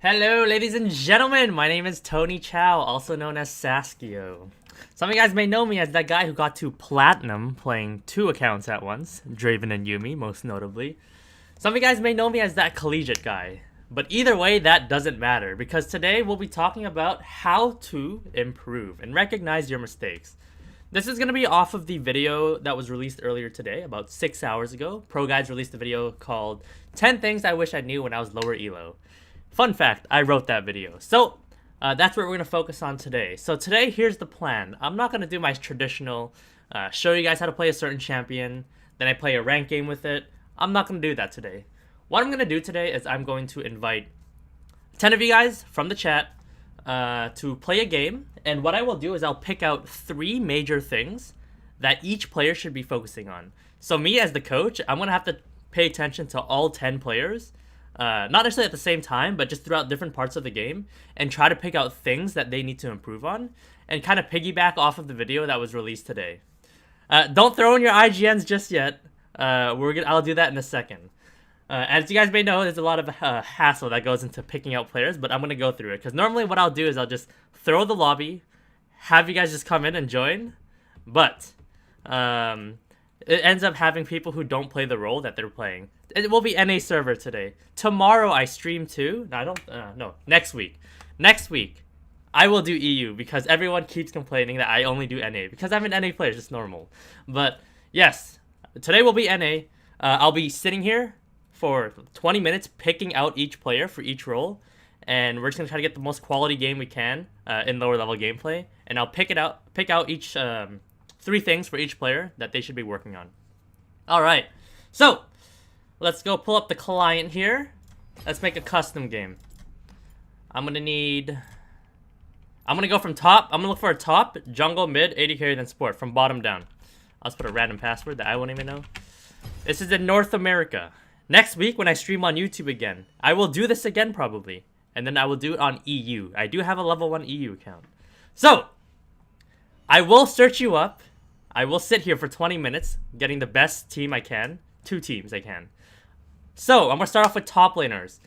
Hello, ladies and gentlemen. My name is Tony Chow, also known as Saskio. Some of you guys may know me as that guy who got to Platinum playing 2 accounts at once, Draven and Yumi, most notably. Some of you guys may know me as that collegiate guy. But either way, that doesn't matter, because today we'll be talking about how to improve and recognize your mistakes. This is going to be off of the video that was released earlier today, about 6 hours ago. ProGuides released a video called 10 Things I Wish I Knew When I Was Lower Elo. Fun fact, I wrote that video. So, that's what we're going to focus on today. So today, here's the plan. I'm not going to do my traditional, show you guys how to play a certain champion, then I play a ranked game with it. I'm not going to do that today. What I'm going to do today is I'm going to invite 10 of you guys from the chat to play a game. And what I will do is I'll pick out 3 major things that each player should be focusing on. So me as the coach, I'm going to have to pay attention to all 10 players. Not necessarily at the same time, but just throughout different parts of the game, and try to pick out things that they need to improve on, and kind of piggyback off of the video that was released today. Don't throw in your IGNs just yet. I'll do that in a second. As you guys may know, there's a lot of hassle that goes into picking out players, but I'm gonna go through it because normally what I'll do is I'll just throw the lobby, have you guys just come in and join, but it ends up having people who don't play the role that they're playing. It will be NA server today. Tomorrow I stream too. No, next week. Next week, I will do EU because everyone keeps complaining that I only do NA because I'm an NA player, it's just normal. But yes, today will be NA. I'll be sitting here for 20 minutes picking out each player for each role, and we're just gonna try to get the most quality game we can in lower level gameplay. And I'll pick out each 3 things for each player that they should be working on. All right, so let's go pull up the client here. Let's make a custom game. I'm gonna go from top. I'm gonna look for a top, jungle, mid, AD carry, then support from bottom down. I'll just put a random password that I won't even know. This is in North America. Next week when I stream on YouTube again, I will do this again probably, and then I will do it on EU. I do have a level 1 EU account. So I will search you up. I will sit here for 20 minutes, getting the best team I can. 2 teams I can. So, I'm going to start off with top laners.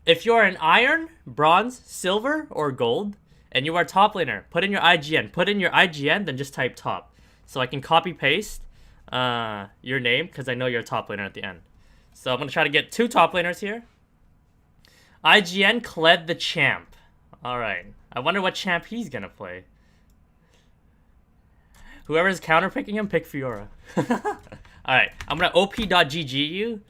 If you are an iron, bronze, silver, or gold, and you are a top laner, put in your IGN. Put in your IGN, then just type top. So I can copy-paste your name, because I know you're a top laner at the end. So I'm going to try to get 2 top laners here. IGN, Kled the champ. Alright. I wonder what champ he's going to play. Whoever's counterpicking him, pick Fiora. Alright, I'm gonna op.gg you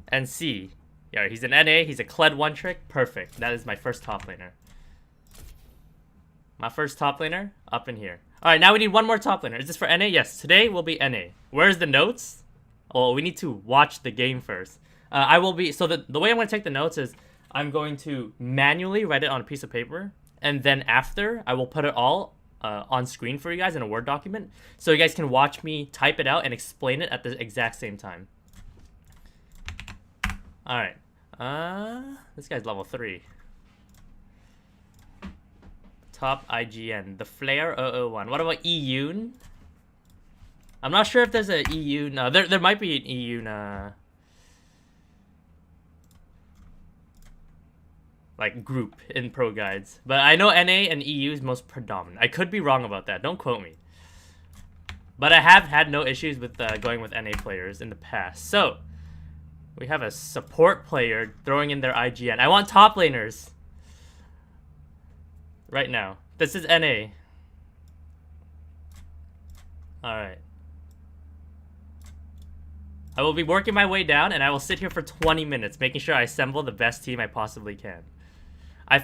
and see. Yeah, he's an NA, he's a Kled 1 trick. Perfect. That is my first top laner. My first top laner, up in here. Alright, now we need 1 more top laner. Is this for NA? Yes, today will be NA. Where's the notes? Oh, we need to watch the game first. So the way I'm gonna take the notes is I'm going to manually write it on a piece of paper, and then after, I will put it all on screen for you guys in a Word document, so you guys can watch me type it out and explain it at the exact same time. Alright. This guy's level 3. Top IGN. The Flare 001. What about EU? I'm not sure if there's a EU. No, there might be an EU like group in ProGuides, but I know NA and EU is most predominant. I could be wrong about that, don't quote me, but I have had no issues with going with NA players in the past. So we have a support player throwing in their IGN. I want top laners right now. This is NA. Alright, I will be working my way down, and I will sit here for 20 minutes making sure I assemble the best team I possibly can. I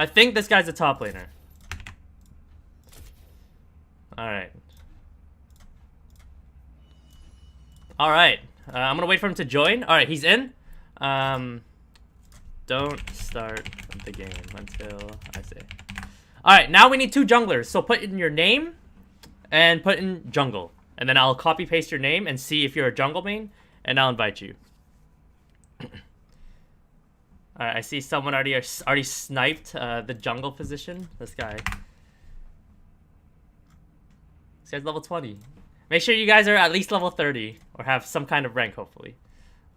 think this guy's a top laner. Alright. Alright. I'm gonna wait for him to join. Alright, he's in. Don't start the game until I say. Alright, now we need 2 junglers. So put in your name and put in jungle. And then I'll copy paste your name and see if you're a jungle main, and I'll invite you. Alright, I see someone already sniped the jungle position. This guy's level 20. Make sure you guys are at least level 30 or have some kind of rank, hopefully.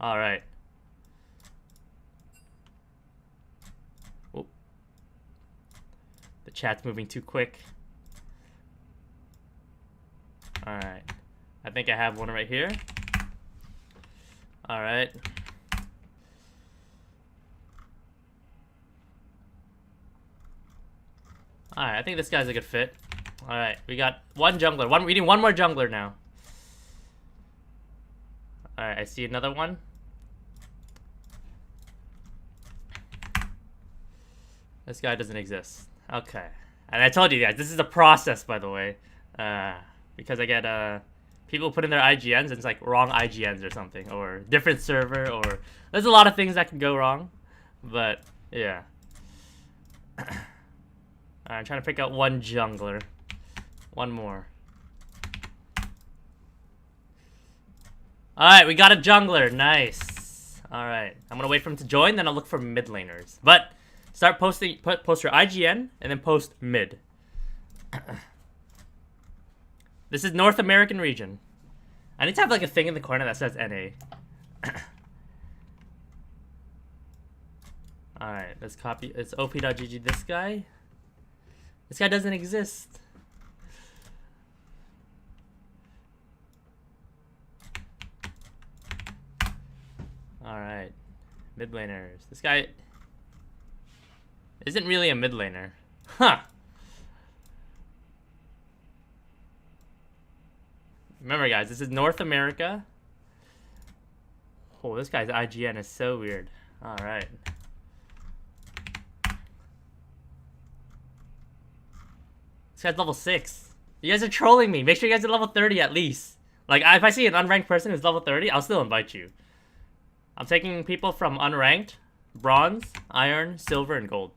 Alright. Chat's moving too quick. Alright. I think I have one right here. Alright. Alright, I think this guy's a good fit. Alright, we got one jungler. We need one more jungler now. Alright, I see another one. This guy doesn't exist. Okay. And I told you guys, this is a process, by the way. Because I get people put in their IGNs and it's like wrong IGNs or something. Or different server, or... There's a lot of things that can go wrong. But, yeah. I'm trying to pick out one jungler. One more. Alright, we got a jungler. Nice. Alright. I'm gonna wait for him to join, then I'll look for mid laners. But... Start posting, post your IGN, and then post mid. This is North American region. I need to have like a thing in the corner that says NA. Alright, let's copy. It's op.gg this guy. This guy doesn't exist. Alright. Mid laners. This guy... isn't really a mid laner. Huh. Remember guys, this is North America. Oh, this guy's IGN is so weird. Alright. This guy's level 6. You guys are trolling me. Make sure you guys are level 30 at least. Like, if I see an unranked person who's level 30, I'll still invite you. I'm taking people from unranked, bronze, iron, silver, and gold.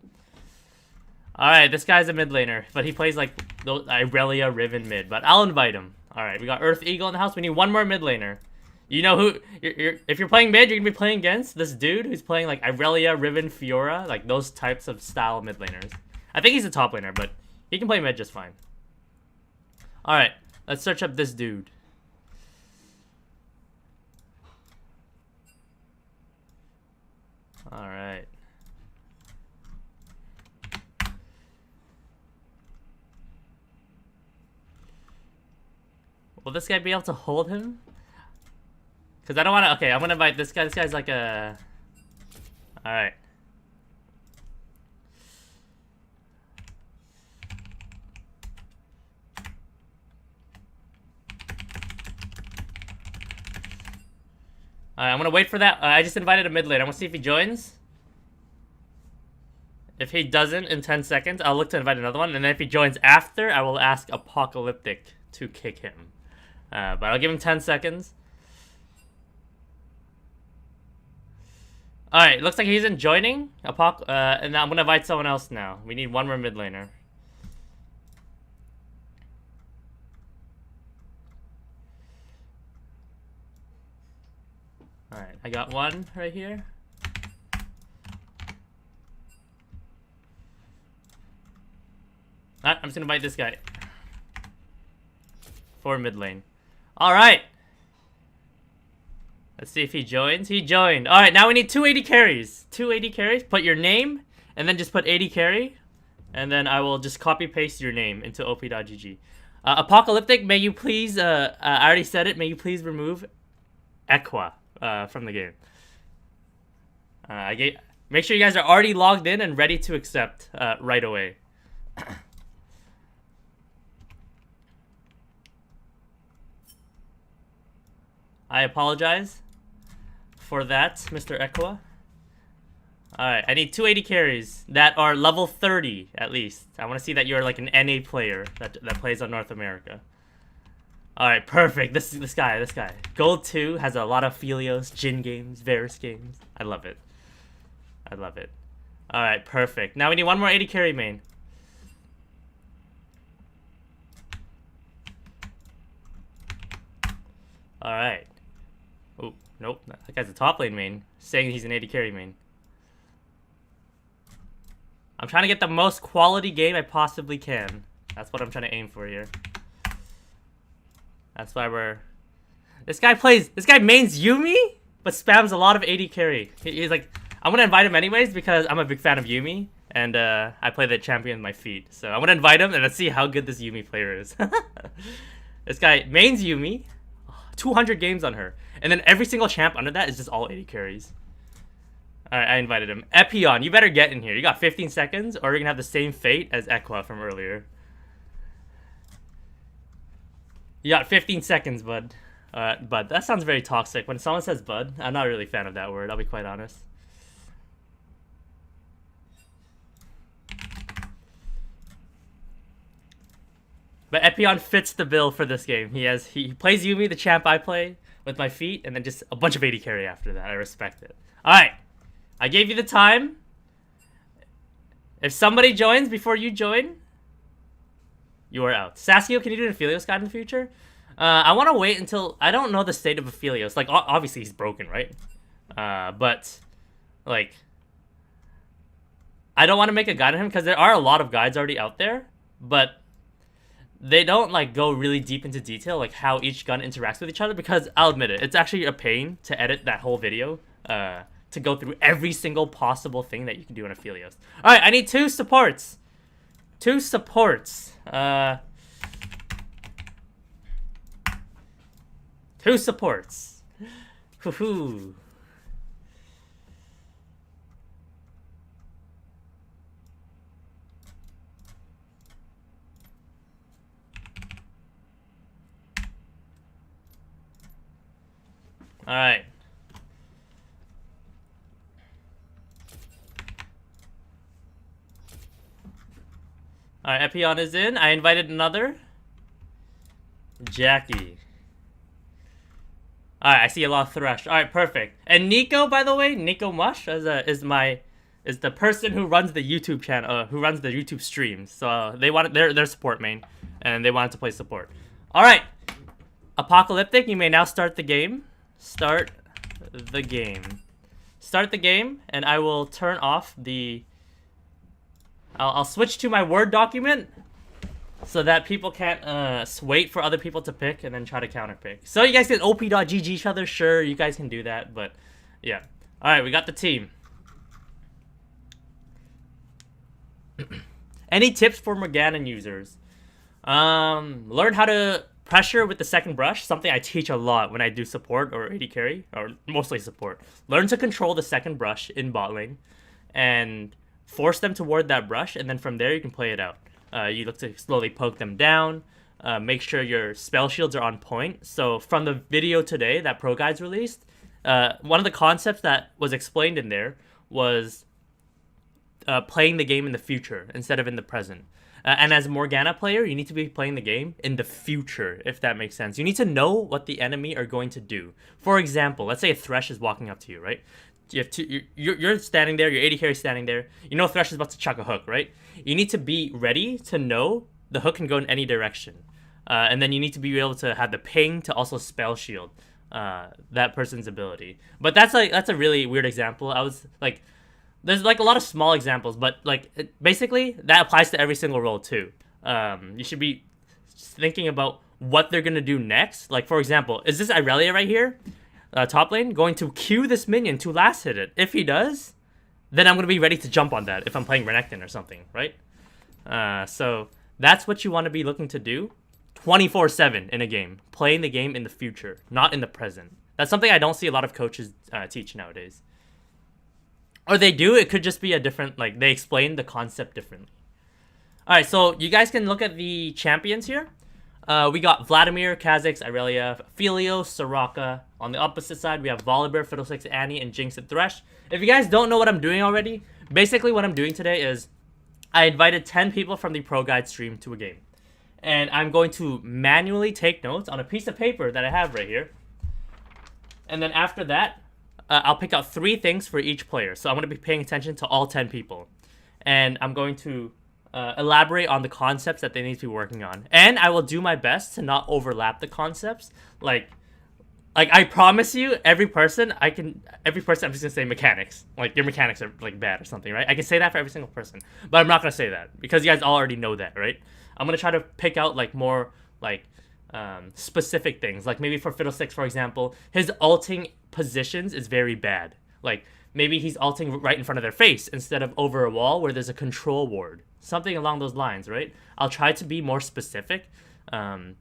Alright, this guy's a mid laner, but he plays like Irelia, Riven mid, but I'll invite him. Alright, we got Earth Eagle in the house. We need one more mid laner. You know who, if you're playing mid, you're gonna be playing against this dude who's playing like Irelia, Riven, Fiora, like those types of style mid laners. I think he's a top laner, but he can play mid just fine. Alright, let's search up this dude. Alright. Will this guy be able to hold him? Because I don't want to... Okay, I'm going to invite this guy. This guy's like a... Alright. Alright, I'm going to wait for that. I just invited a mid lane. I'm going to see if he joins. If he doesn't in 10 seconds, I'll look to invite another one. And then if he joins after, I will ask Apocalyptic to kick him. But I'll give him 10 seconds. Alright, looks like he isn't joining. And I'm going to invite someone else now. We need one more mid laner. Alright, I got one right here. I'm just going to invite this guy. For mid lane. Alright. Let's see if he joins. He joined. Alright, now we need 280 carries. 280 carries. Put your name, and then just put 80 carry. And then I will just copy paste your name into op.gg. Apocalyptic, may you please, I already said it, may you please remove Equa from the game. Make sure you guys are already logged in and ready to accept right away. I apologize for that, Mr. Equa. Alright, I need 280 carries that are level 30, at least. I want to see that you're like an NA player that plays on North America. Alright, perfect. This guy. Gold 2 has a lot of Philios, Jhin games, Varus games. I love it. I love it. Alright, perfect. Now we need one more 80 carry main. Alright. Oh, nope. That guy's a top lane main. Saying he's an 80 carry main. I'm trying to get the most quality game I possibly can. That's what I'm trying to aim for here. That's why we're... This guy mains Yuumi, but spams a lot of 80 carry. He's like... I'm gonna invite him anyways because I'm a big fan of Yuumi. and I play the champion with my feet. So I'm gonna invite him and let's see how good this Yuumi player is. This guy mains Yuumi, 200 games on her, and then every single champ under that is just all 80 carries. Alright, I invited him. Epion, you better get in here. You got 15 seconds, or you're gonna have the same fate as Equa from earlier. You got 15 seconds, bud. Bud. That sounds very toxic. When someone says bud, I'm not really a fan of that word, I'll be quite honest. But Epion fits the bill for this game. He plays Yuumi, the champ I play, with my feet, and then just a bunch of 80 carry after that. I respect it. Alright. I gave you the time. If somebody joins before you join, you are out. Saskio, can you do an Aphelios guide in the future? I want to wait until... I don't know the state of Aphelios. Like, obviously he's broken, right? But, like... I don't want to make a guide on him because there are a lot of guides already out there. But they don't, like, go really deep into detail, like, how each gun interacts with each other. Because, I'll admit it, it's actually a pain to edit that whole video. To go through every single possible thing that you can do in Aphelios. Alright, I need 2 supports. 2 supports. 2 supports. Hoo-hoo. Alright. Alright, Epion is in. I invited another. Jackie. Alright, I see a lot of Thresh. Alright, perfect. And Nico, by the way, Nico Mush is the person who runs the YouTube channel, who runs the YouTube streams. So they wanted their support main, and they wanted to play support. Alright. Apocalyptic, you may now start the game. Start the game. Start the game, and I will turn off the... I'll switch to my Word document so that people can't wait for other people to pick and then try to counterpick. So you guys can op.gg each other, sure, you guys can do that, but yeah. Alright, we got the team. Any tips for Morgana users? Learn how to pressure with the second brush, something I teach a lot when I do support or AD carry, or mostly support. Learn to control the second brush in bot lane, and force them toward that brush, and then from there you can play it out. You look to slowly poke them down, make sure your spell shields are on point. So from the video today that ProGuides released, one of the concepts that was explained in there was playing the game in the future instead of in the present. And as a Morgana player, you need to be playing the game in the future, if that makes sense. You need to know what the enemy are going to do. For example, let's say a Thresh is walking up to you, right? You have you're standing there, your AD carry standing there. You know Thresh is about to chuck a hook, right? You need to be ready to know the hook can go in any direction. And then you need to be able to have the ping to also spell shield that person's ability. But that's a really weird example. I was like, there's like a lot of small examples, but like basically that applies to every single role too. You should be thinking about what they're gonna do next. Like for example, is this Irelia right here? Top lane, going to Q this minion to last hit it. If he does, then I'm going to be ready to jump on that if I'm playing Renekton or something, right? So that's what you want to be looking to do 24/7 in a game. Playing the game in the future, not in the present. That's something I don't see a lot of coaches teach nowadays. Or they do, it could just be a different, like, they explain the concept differently. Alright, so you guys can look at the champions here. We got Vladimir, Kha'Zix, Irelia, Aphelios, Soraka. On the opposite side, we have Volibear, Fiddlesticks, Annie, and Jinx and Thresh. If you guys don't know what I'm doing already, basically what I'm doing today is I invited 10 people from the ProGuide stream to a game. And I'm going to manually take notes on a piece of paper that I have right here. And then after that, I'll pick out 3 things for each player. So I'm going to be paying attention to all 10 people. And I'm going to elaborate on the concepts that they need to be working on. And I will do my best to not overlap the concepts. Like I promise you, every person, I'm just going to say mechanics. Like, your mechanics are, like, bad or something, right? I can say that for every single person. But I'm not going to say that. Because you guys all already know that, right? I'm going to try to pick out, like, more, like, specific things. Like, maybe for Fiddlesticks, for example, his ulting positions is very bad. Like, maybe he's ulting right in front of their face instead of over a wall where there's a control ward. Something along those lines, right? I'll try to be more specific to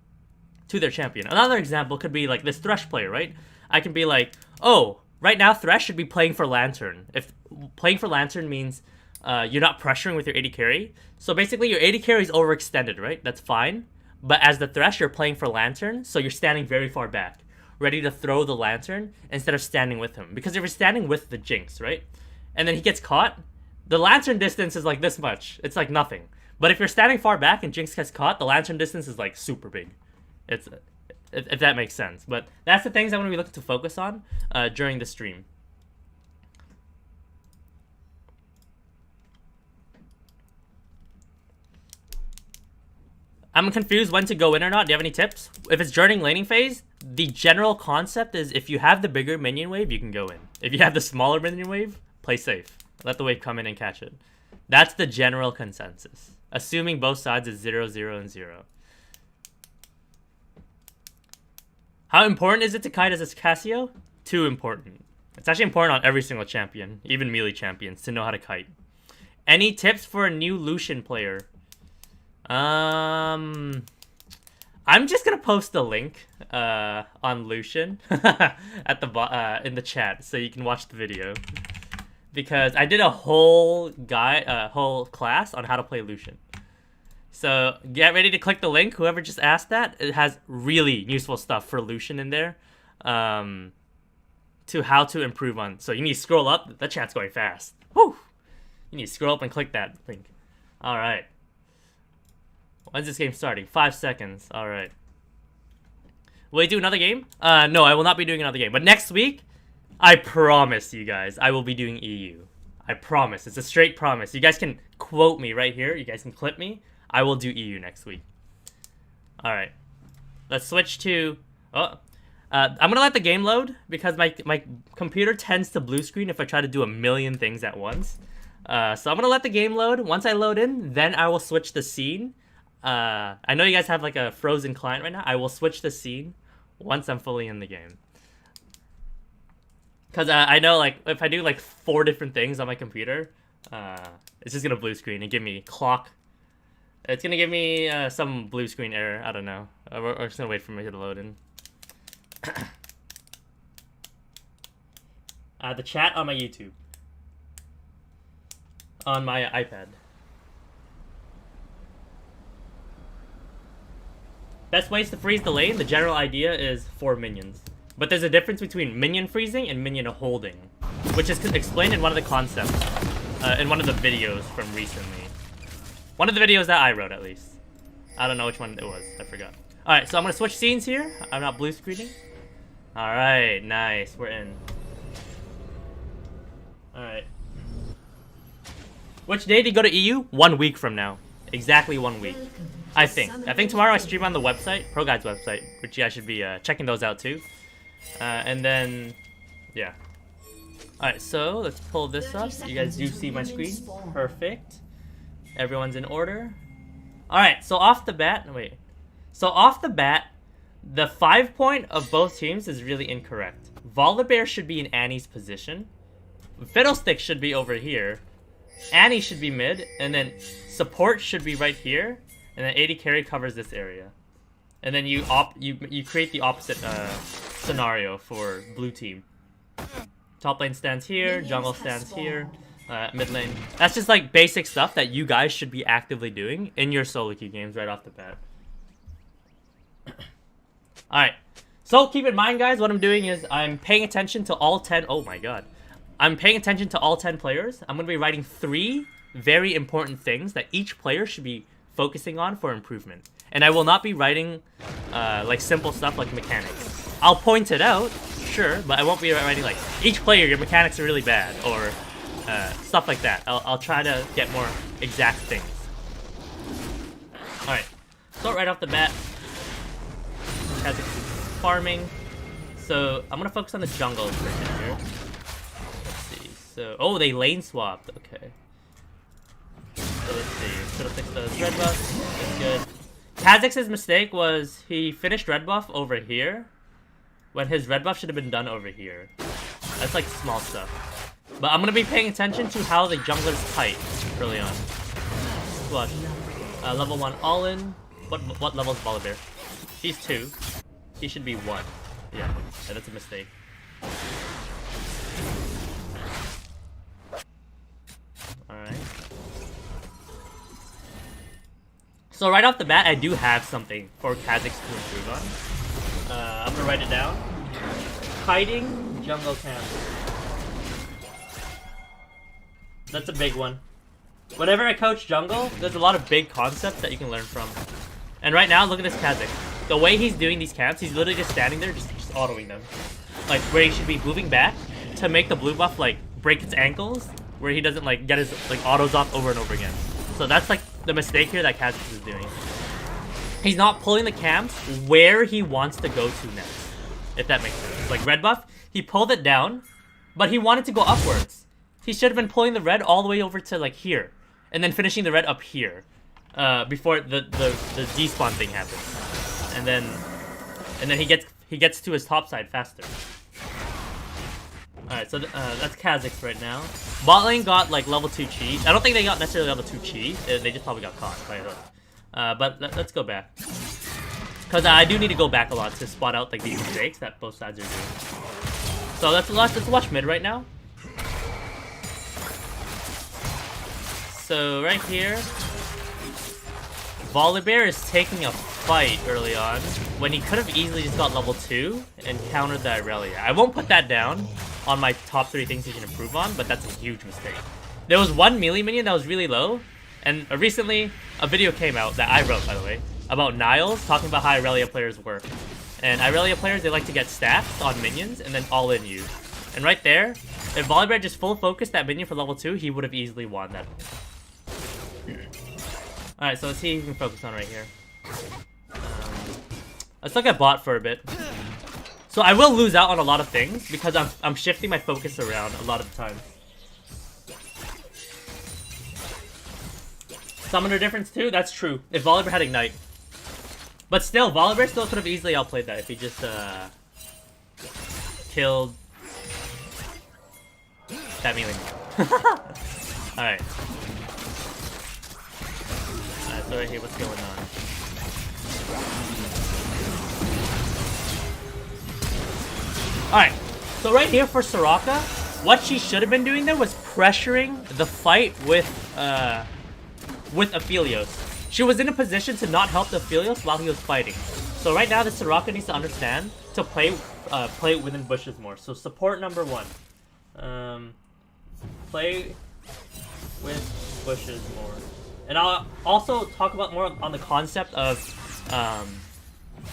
their champion. Another example could be like this Thresh player, right? I can be like, oh, right now Thresh should be playing for Lantern. If playing for Lantern means you're not pressuring with your AD carry. So basically your AD carry is overextended, right? That's fine. But as the Thresh, you're playing for Lantern, so you're standing very far back, ready to throw the Lantern instead of standing with him. Because if you're standing with the Jinx, right? And then he gets caught, the Lantern distance is like this much. It's like nothing. But if you're standing far back and Jinx gets caught, the Lantern distance is like super big. It's if that makes sense. But that's the things I'm going to be looking to focus on during the stream. I'm confused when to go in or not. Do you have any tips? If it's during laning phase, the general concept is if you have the bigger minion wave, you can go in. If you have the smaller minion wave, play safe. Let the wave come in and catch it. That's the general consensus. Assuming both sides is 0, 0, and 0. How important is it to kite as a Saskio? Too important. It's actually important on every single champion, even melee champions, to know how to kite. Any tips for a new Lucian player? I'm just gonna post the link on Lucian at the in the chat so you can watch the video, because I did a whole whole class on how to play Lucian. So get ready to click the link. Whoever just asked that, it has really useful stuff for Lucian in there, to how to improve on. So you need to scroll up. That chat's going fast. Woo! You need to scroll up and click that link. All right. When's this game starting? 5 seconds. All right. Will you do another game? No, I will not be doing another game. But next week, I promise you guys, I will be doing EU. I promise. It's a straight promise. You guys can quote me right here. You guys can clip me. I will do EU next week. All right. Let's switch to... I'm going to let the game load because my computer tends to blue screen if I try to do a million things at once. So I'm going to let the game load. Once I load in, then I will switch the scene. I know you guys have like a frozen client right now. I will switch the scene once I'm fully in the game. Because I know like if I do like 4 different things on my computer, it's just going to blue screen and give me clock. It's going to give me some blue screen error. I don't know. We're just going to wait for me to load in. The chat on my YouTube. On my iPad. Best ways to freeze the lane, the general idea is 4 minions. But there's a difference between minion freezing and minion holding, which is explained in one of the concepts, in one of the videos from recently. One of the videos that I wrote, at least. I don't know which one it was, I forgot. Alright, so I'm going to switch scenes here. I'm not blue screening. Alright, nice, we're in. Alright. Which day do you go to EU? 1 week from now. Exactly 1 week. I think tomorrow I stream on the website, ProGuides website, which you guys should be checking those out too. And then, yeah. Alright, so let's pull this up. You guys do see my screen. Perfect. Everyone's in order. Alright, so off the bat, the 5 point of both teams is really incorrect. Volibear should be in Annie's position. Fiddlestick should be over here. Annie should be mid, and then support should be right here. And then AD carry covers this area, and then you create the opposite scenario for blue team. Top lane stands here, jungle stands here, mid lane. That's just like basic stuff that you guys should be actively doing in your solo queue games right off the bat. All right, so keep in mind, guys, what I'm doing is I'm paying attention to all 10. Oh my god, I'm paying attention to all 10 players. I'm gonna be writing 3 very important things that each player should be focusing on for improvement, and I will not be writing like simple stuff like mechanics. I'll point it out, sure, but I won't be writing like each player your mechanics are really bad or stuff like that. I'll try to get more exact things. All right, so right off the bat, Kazakh farming. So I'm gonna focus on the jungle for a minute here. Let's see. So they lane swapped. Okay. So let's see. Fiddlestick does red buff. That's good. Kazakh's mistake was he finished red buff over here when his red buff should have been done over here. That's like small stuff. But I'm gonna be paying attention to how the jungler's fight early on. Watch. Level 1 all in. What level is Volibear? She's 2. She should be 1. Yeah, that's a mistake. Alright. So right off the bat, I do have something for Kha'Zix to improve on. I'm gonna write it down. Hiding jungle camp. That's a big one. Whenever I coach jungle, there's a lot of big concepts that you can learn from. And right now, look at this Kha'Zix. The way he's doing these camps, he's literally just standing there, just autoing them. Like, where he should be moving back to make the blue buff, like, break its ankles, where he doesn't, like, get his, like, autos off over and over again. So that's, like, the mistake here that Kha'Zix is doing. He's not pulling the camps where he wants to go to next, if that makes sense. Like, red buff, he pulled it down, but he wanted to go upwards. He should have been pulling the red all the way over to, like, here. And then finishing the red up here. Before the despawn thing happens. And then he gets to his top side faster. Alright, so that's Kha'Zix right now. Bot lane got, like, level 2 cheese. I don't think they got necessarily level 2 cheese. They just probably got caught by a hook. But let's go back. Because I do need to go back a lot to spot out, like, these mistakes that both sides are doing. So let's watch mid right now. So right here, Volibear is taking a fight early on when he could have easily just got level 2 and countered the Irelia. I won't put that down on my top 3 things he can improve on, but that's a huge mistake. There was one melee minion that was really low, and recently a video came out that I wrote, by the way, about Niles talking about how Irelia players work. And Irelia players, they like to get stacks on minions and then all in you. And right there, if Volibear just full focused that minion for level 2, he would have easily won that. Alright, so let's see what he can focus on right here. Let's look at bot for a bit. So I will lose out on a lot of things because I'm shifting my focus around a lot of the time. Summoner difference too? That's true. If Volibear had Ignite. But still, Volibear still could have easily outplayed that if he just killed that melee. Alright. So right here, what's going on? Alright, so right here for Soraka, what she should have been doing there was pressuring the fight with Aphelios. She was in a position to not help the Aphelios while he was fighting. So right now, the Soraka needs to understand to play within bushes more. So support number 1. Play with bushes more. And I'll also talk about more on the concept of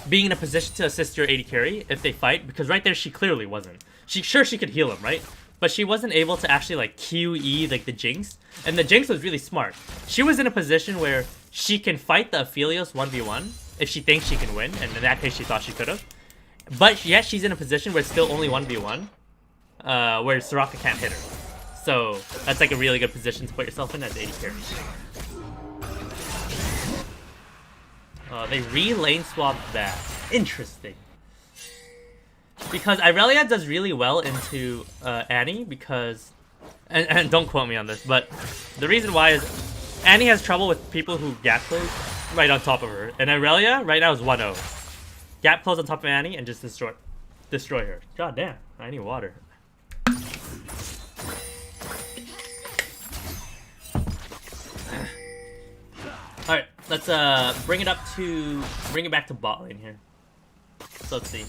being in a position to assist your AD carry if they fight, because right there she clearly wasn't. She could heal him, right? But she wasn't able to actually like QE like the Jinx, and the Jinx was really smart. She was in a position where she can fight the Aphelios 1v1 if she thinks she can win, and in that case she thought she could have. But yet she's in a position where it's still only 1v1, where Soraka can't hit her. So that's like a really good position to put yourself in as AD carry. They re-lane swapped that. Interesting. Because Irelia does really well into Annie because... And don't quote me on this, but the reason why is Annie has trouble with people who gap close right on top of her. And Irelia right now is 1-0. Gap close on top of Annie and just destroy her. God damn, I need water. Alright, let's bring it back to bot lane here. So let's see.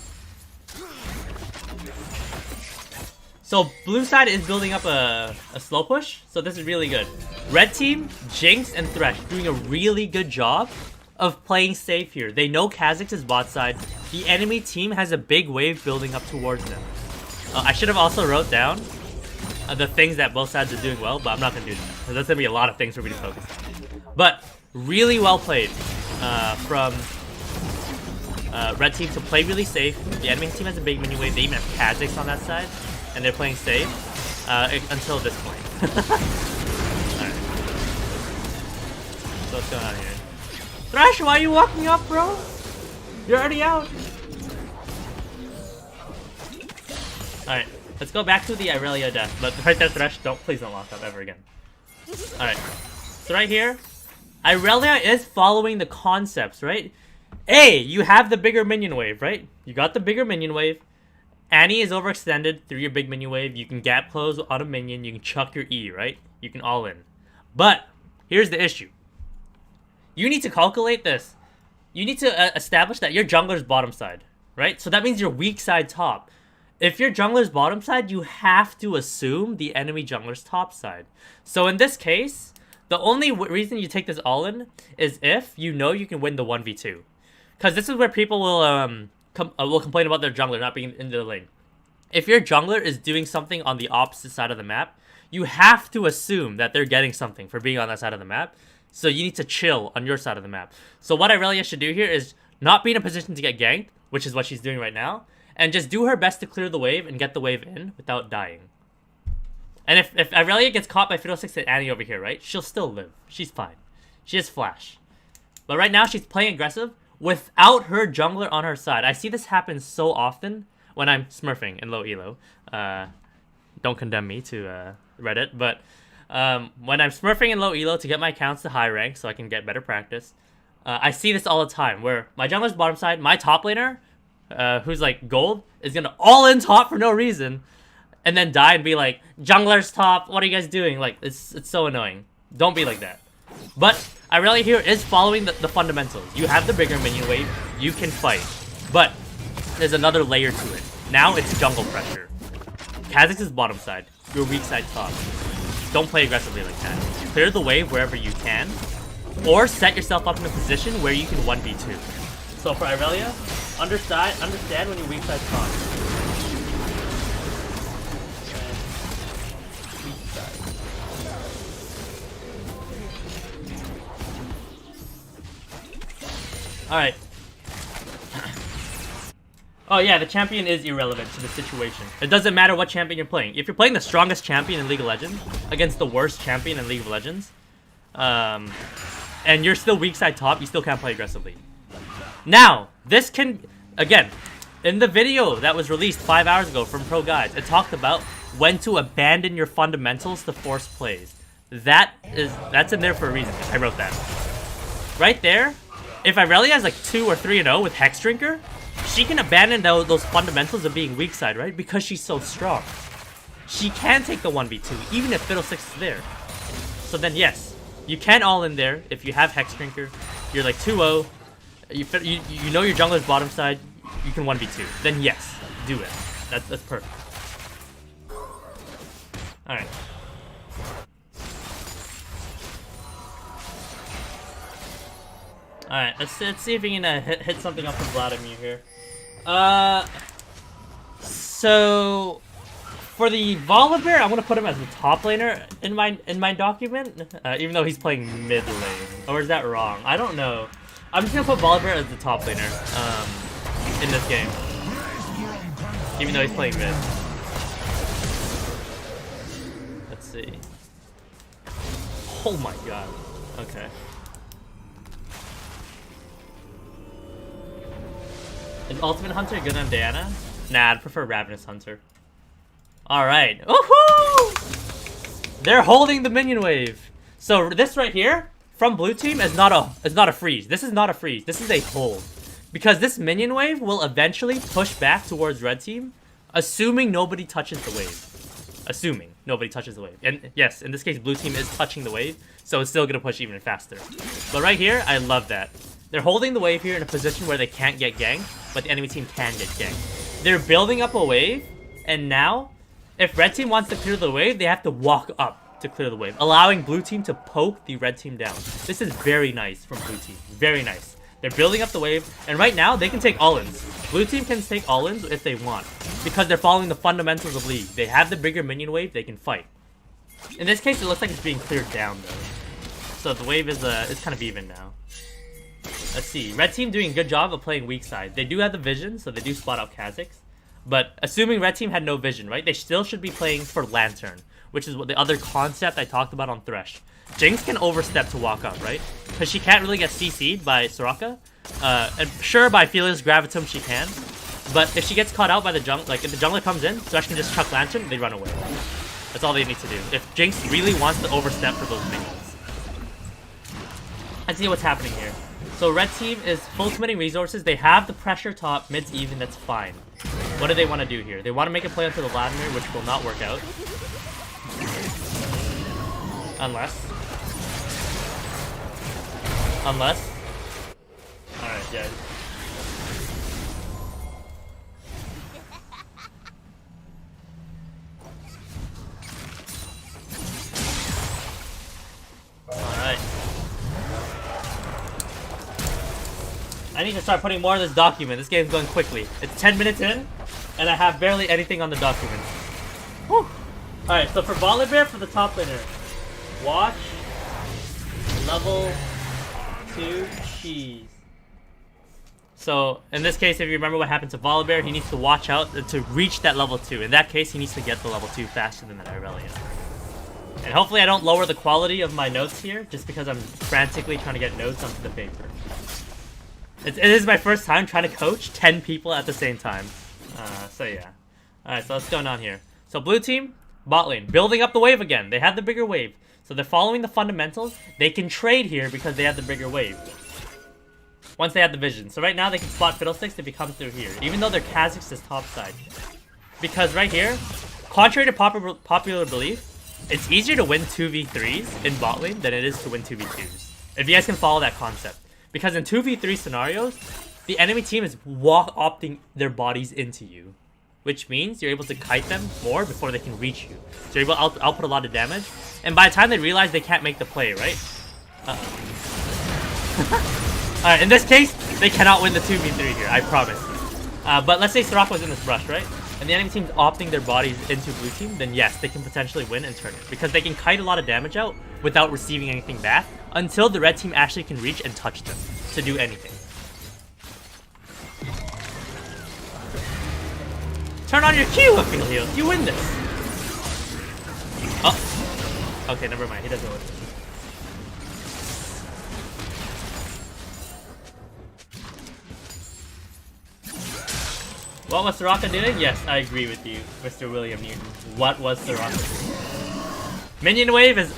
So blue side is building up a slow push, so this is really good. Red team, Jinx and Thresh doing a really good job of playing safe here. They know Kha'Zix is bot side. The enemy team has a big wave building up towards them. I should have also wrote down the things that both sides are doing well, but I'm not going to do that, because that's going to be a lot of things for me to focus on. But really well played from red team to play really safe. The enemy team has a big minion wave. They even have Kha'Zix on that side, and they're playing safe until this point. Alright. So what's going on here? Thresh, why are you walking up, bro? You're already out. Alright. Let's go back to the Irelia death. But right there, Thresh, please don't lock up ever again. Alright. So right here, Irelia is following the concepts, right? A, you have the bigger minion wave, right? You got the bigger minion wave. Annie is overextended through your big minion wave. You can gap close on a minion. You can chuck your E, right? You can all in. But here's the issue. You need to calculate this. You need to establish that your jungler's bottom side, right? So that means your weak side top. If your jungler's bottom side, you have to assume the enemy jungler's top side. So in this case, the only reason you take this all in is if you know you can win the 1v2. Because this is where people will complain about their jungler not being in the lane. If your jungler is doing something on the opposite side of the map, you have to assume that they're getting something for being on that side of the map. So you need to chill on your side of the map. So what Irelia should do here is not be in a position to get ganked, which is what she's doing right now, and just do her best to clear the wave and get the wave in without dying. And if Irelia gets caught by Fiddlesticks and Annie over here, right, she'll still live. She's fine. She has flash. But right now she's playing aggressive without her jungler on her side. I see this happen so often when I'm smurfing in low elo. Don't condemn me to Reddit, but when I'm smurfing in low elo to get my accounts to high rank so I can get better practice, I see this all the time where my jungler's bottom side, my top laner, who's like gold, is gonna all in top for no reason and then die and be like, jungler's top, what are you guys doing? Like, it's so annoying. Don't be like that. But Irelia here is following the fundamentals. You have the bigger minion wave, you can fight, but there's another layer to it. Now it's jungle pressure. Kha'Zix's bottom side, your weak side top. Don't play aggressively like that. Clear the wave wherever you can, or set yourself up in a position where you can 1v2. So for Irelia, understand when your weak side top. Alright. Oh yeah, the champion is irrelevant to the situation. It doesn't matter what champion you're playing. If you're playing the strongest champion in League of Legends against the worst champion in League of Legends, and you're still weak side top, you still can't play aggressively. Now, this can, again, in the video that was released 5 hours ago from ProGuides, it talked about when to abandon your fundamentals to force plays. That's in there for a reason. I wrote that. Right there, if Irelia has like 2 or 3-0 with Hex Drinker, she can abandon those fundamentals of being weak side, right? Because she's so strong. She can take the 1v2, even if Fiddlesticks is there. So then yes, you can all in there if you have Hex Drinker. You're like 2-0. You know your jungler's bottom side, you can 1v2. Then yes, do it. That's perfect. Alright. Alright, let's see if we can hit something up from Vladimir here. So for the Volibear, I'm gonna put him as the top laner in my document, even though he's playing mid lane. Or is that wrong? I don't know. I'm just gonna put Volibear as the top laner in this game, even though he's playing mid. Let's see. Oh my god. Okay. Is Ultimate Hunter good on Diana? Nah, I'd prefer Ravenous Hunter. Alright. Woohoo! They're holding the minion wave. So this right here, from blue team, is not a freeze. This is not a freeze. This is a hold. Because this minion wave will eventually push back towards red team, assuming nobody touches the wave. Assuming nobody touches the wave. And yes, in this case, blue team is touching the wave, so it's still gonna push even faster. But right here, I love that. They're holding the wave here in a position where they can't get ganked, but the enemy team can get ganked. They're building up a wave, and now, if red team wants to clear the wave, they have to walk up to clear the wave, allowing blue team to poke the red team down. This is very nice from blue team. Very nice. They're building up the wave, and right now, they can take all-ins. Blue team can take all-ins if they want, because they're following the fundamentals of League. They have the bigger minion wave, they can fight. In this case, it looks like it's being cleared down, though. So the wave is kind of even now. Let's see. Red team doing a good job of playing weak side. They do have the vision, so they do spot out Kha'Zix. But assuming red team had no vision, right? They still should be playing for Lantern, which is what the other concept I talked about on Thresh. Jinx can overstep to walk up, right? Because she can't really get CC'd by Soraka. And sure, by Felix Gravitum she can. But if she gets caught out by the jungler, like if the jungler comes in, Thresh can just chuck Lantern, they run away. That's all they need to do. If Jinx really wants to overstep for those minions. Let's see what's happening here. So red team is full committing resources. They have the pressure top, mid's even, that's fine. What do they want to do here? They want to make a play onto the Vladimir, which will not work out. Unless. Alright, yeah. Alright. I need to start putting more in this document. This game's going quickly. It's 10 minutes in, and I have barely anything on the document. Whew. Alright, so for Volibear, for the top laner, watch level 2 cheese. So, in this case, if you remember what happened to Volibear, he needs to watch out to reach that level 2. In that case, he needs to get to level 2 faster than that Irelia. And hopefully I don't lower the quality of my notes here, just because I'm frantically trying to get notes onto the paper. It is my first time trying to coach 10 people at the same time. So yeah. Alright, so what's going on here? So blue team, bot lane, building up the wave again. They have the bigger wave. So they're following the fundamentals. They can trade here because they have the bigger wave. Once they have the vision. So right now they can spot Fiddlesticks if he comes through here. Even though their Kha'Zix is topside. Because right here, contrary to popular belief, it's easier to win 2v3s in bot lane than it is to win 2v2s. If you guys can follow that concept. Because in 2v3 scenarios, the enemy team is opting their bodies into you. Which means you're able to kite them more before they can reach you. So you're able to output a lot of damage. And by the time they realize they can't make the play, right? Alright, in this case, they cannot win the 2v3 here, I promise. But let's say Soraka was in this rush, right? And the enemy team's opting their bodies into blue team, then yes, they can potentially win and turn it. Because they can kite a lot of damage out without receiving anything back until the red team actually can reach and touch them to do anything. Turn on your Q, Aphelios! You win this! Oh! Okay, never mind, he doesn't win. What was Soraka doing? Yes, I agree with you, Mr. William Newton. What was Soraka doing? Minion wave is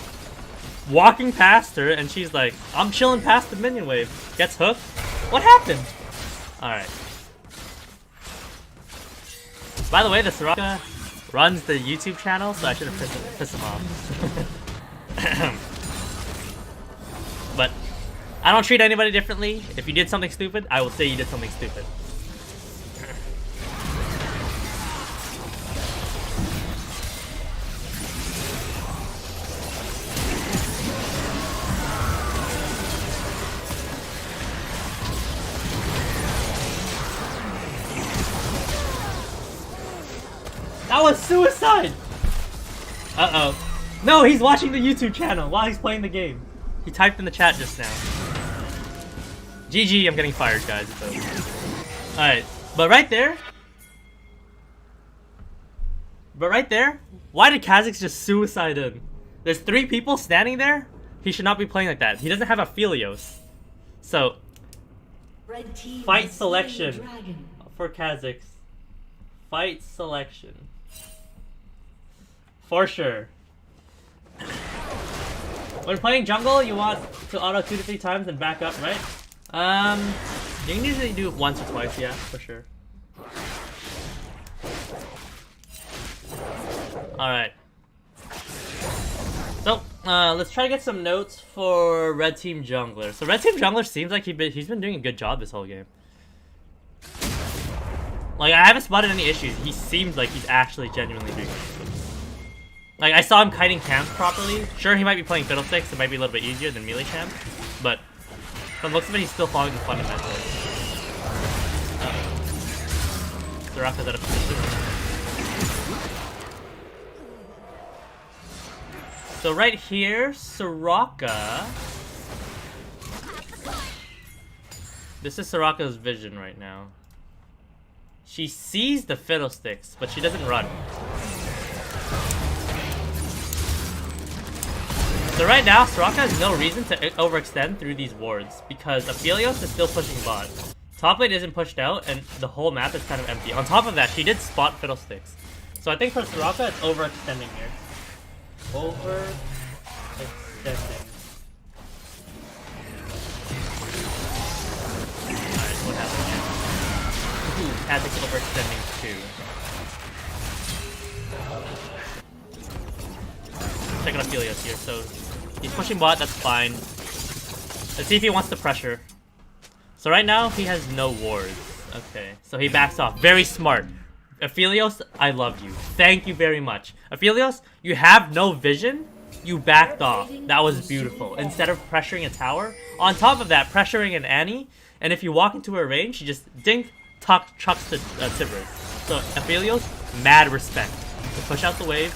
walking past her, and she's like, I'm chilling past the minion wave. Gets hooked. What happened? Alright. By the way, the Soraka runs the YouTube channel, so I shouldn't piss him off. But I don't treat anybody differently. If you did something stupid, I will say you did something stupid. That was suicide! Uh-oh. No, he's watching the YouTube channel while he's playing the game. He typed in the chat just now. GG, I'm getting fired, guys. Alright, but right there... why did Kha'Zix just suicide in? There's 3 people standing there? He should not be playing like that. He doesn't have Aphelios. So, fight selection for Kha'Zix. Fight selection. For sure. When playing jungle, you want to auto 2 to 3 times and back up, right? You can usually do it once or twice, yeah, for sure. Alright. So, let's try to get some notes for red team jungler. So red team jungler seems like he's been doing a good job this whole game. Like, I haven't spotted any issues. He seems like he's actually genuinely doing it. Like, I saw him kiting camps properly. Sure, he might be playing Fiddlesticks. It might be a little bit easier than melee champs. But from the looks of it, he's still following the fundamentals. Soraka's out of position. So right here, Soraka... This is Soraka's vision right now. She sees the Fiddlesticks, but she doesn't run. So right now, Soraka has no reason to overextend through these wards, because Aphelios is still pushing bot. Top lane isn't pushed out, and the whole map is kind of empty. On top of that, she did spot Fiddlesticks. So I think for Soraka, it's overextending here. Overextending. Alright, what happened here? Ooh, Kha'Zix overextending too. Check out Aphelios here. So he's pushing bot, that's fine. Let's see if he wants to pressure. So right now, he has no wards. Okay, so he backs off. Very smart. Aphelios, I love you. Thank you very much. Aphelios, you have no vision. You backed off. That was beautiful. Instead of pressuring a tower. On top of that, pressuring an Annie. And if you walk into her range, you just dink, tuck, chucks the Sivers. So Aphelios, mad respect. To push out the wave.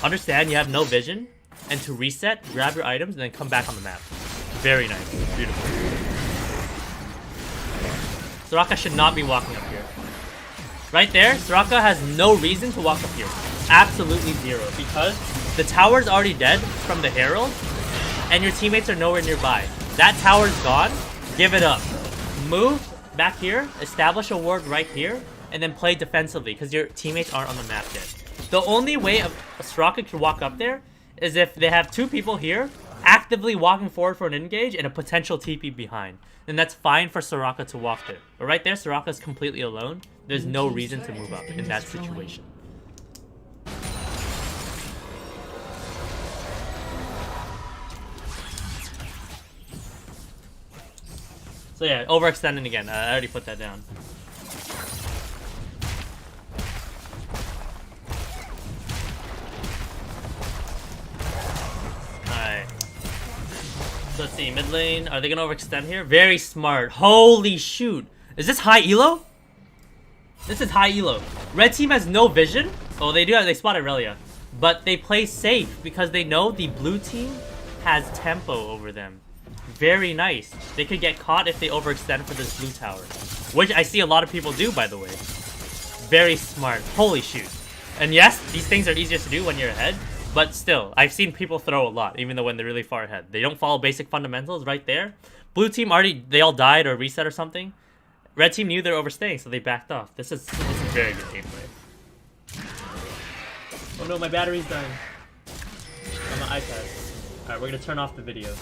Understand you have no vision. And to reset, grab your items, and then come back on the map. Very nice. Beautiful. Soraka should not be walking up here. Right there, Soraka has no reason to walk up here. Absolutely zero. Because the tower's already dead from the Herald, and your teammates are nowhere nearby. That tower's gone. Give it up. Move back here, establish a ward right here, and then play defensively, because your teammates aren't on the map yet. The only way a Soraka can walk up there is if they have two people here, actively walking forward for an engage, and a potential TP behind. Then that's fine for Soraka to walk there. But right there, Soraka is completely alone. There's no reason to move up in that situation. So yeah, overextending again. I already put that down. Alright. So let's see, mid lane. Are they gonna overextend here? Very smart. Holy shoot. Is this high elo? This is high elo. Red team has no vision. Oh, they do have, they spot Irelia. But they play safe because they know the blue team has tempo over them. Very nice. They could get caught if they overextend for this blue tower. Which I see a lot of people do, by the way. Very smart. Holy shoot. And yes, these things are easier to do when you're ahead. But still, I've seen people throw a lot, even though when they're really far ahead. They don't follow basic fundamentals right there. Blue team already, they all died or reset or something. Red team knew they were overstaying, so they backed off. This is very good gameplay. Oh no, my battery's dying. On the iPad. Alright, we're gonna turn off the video.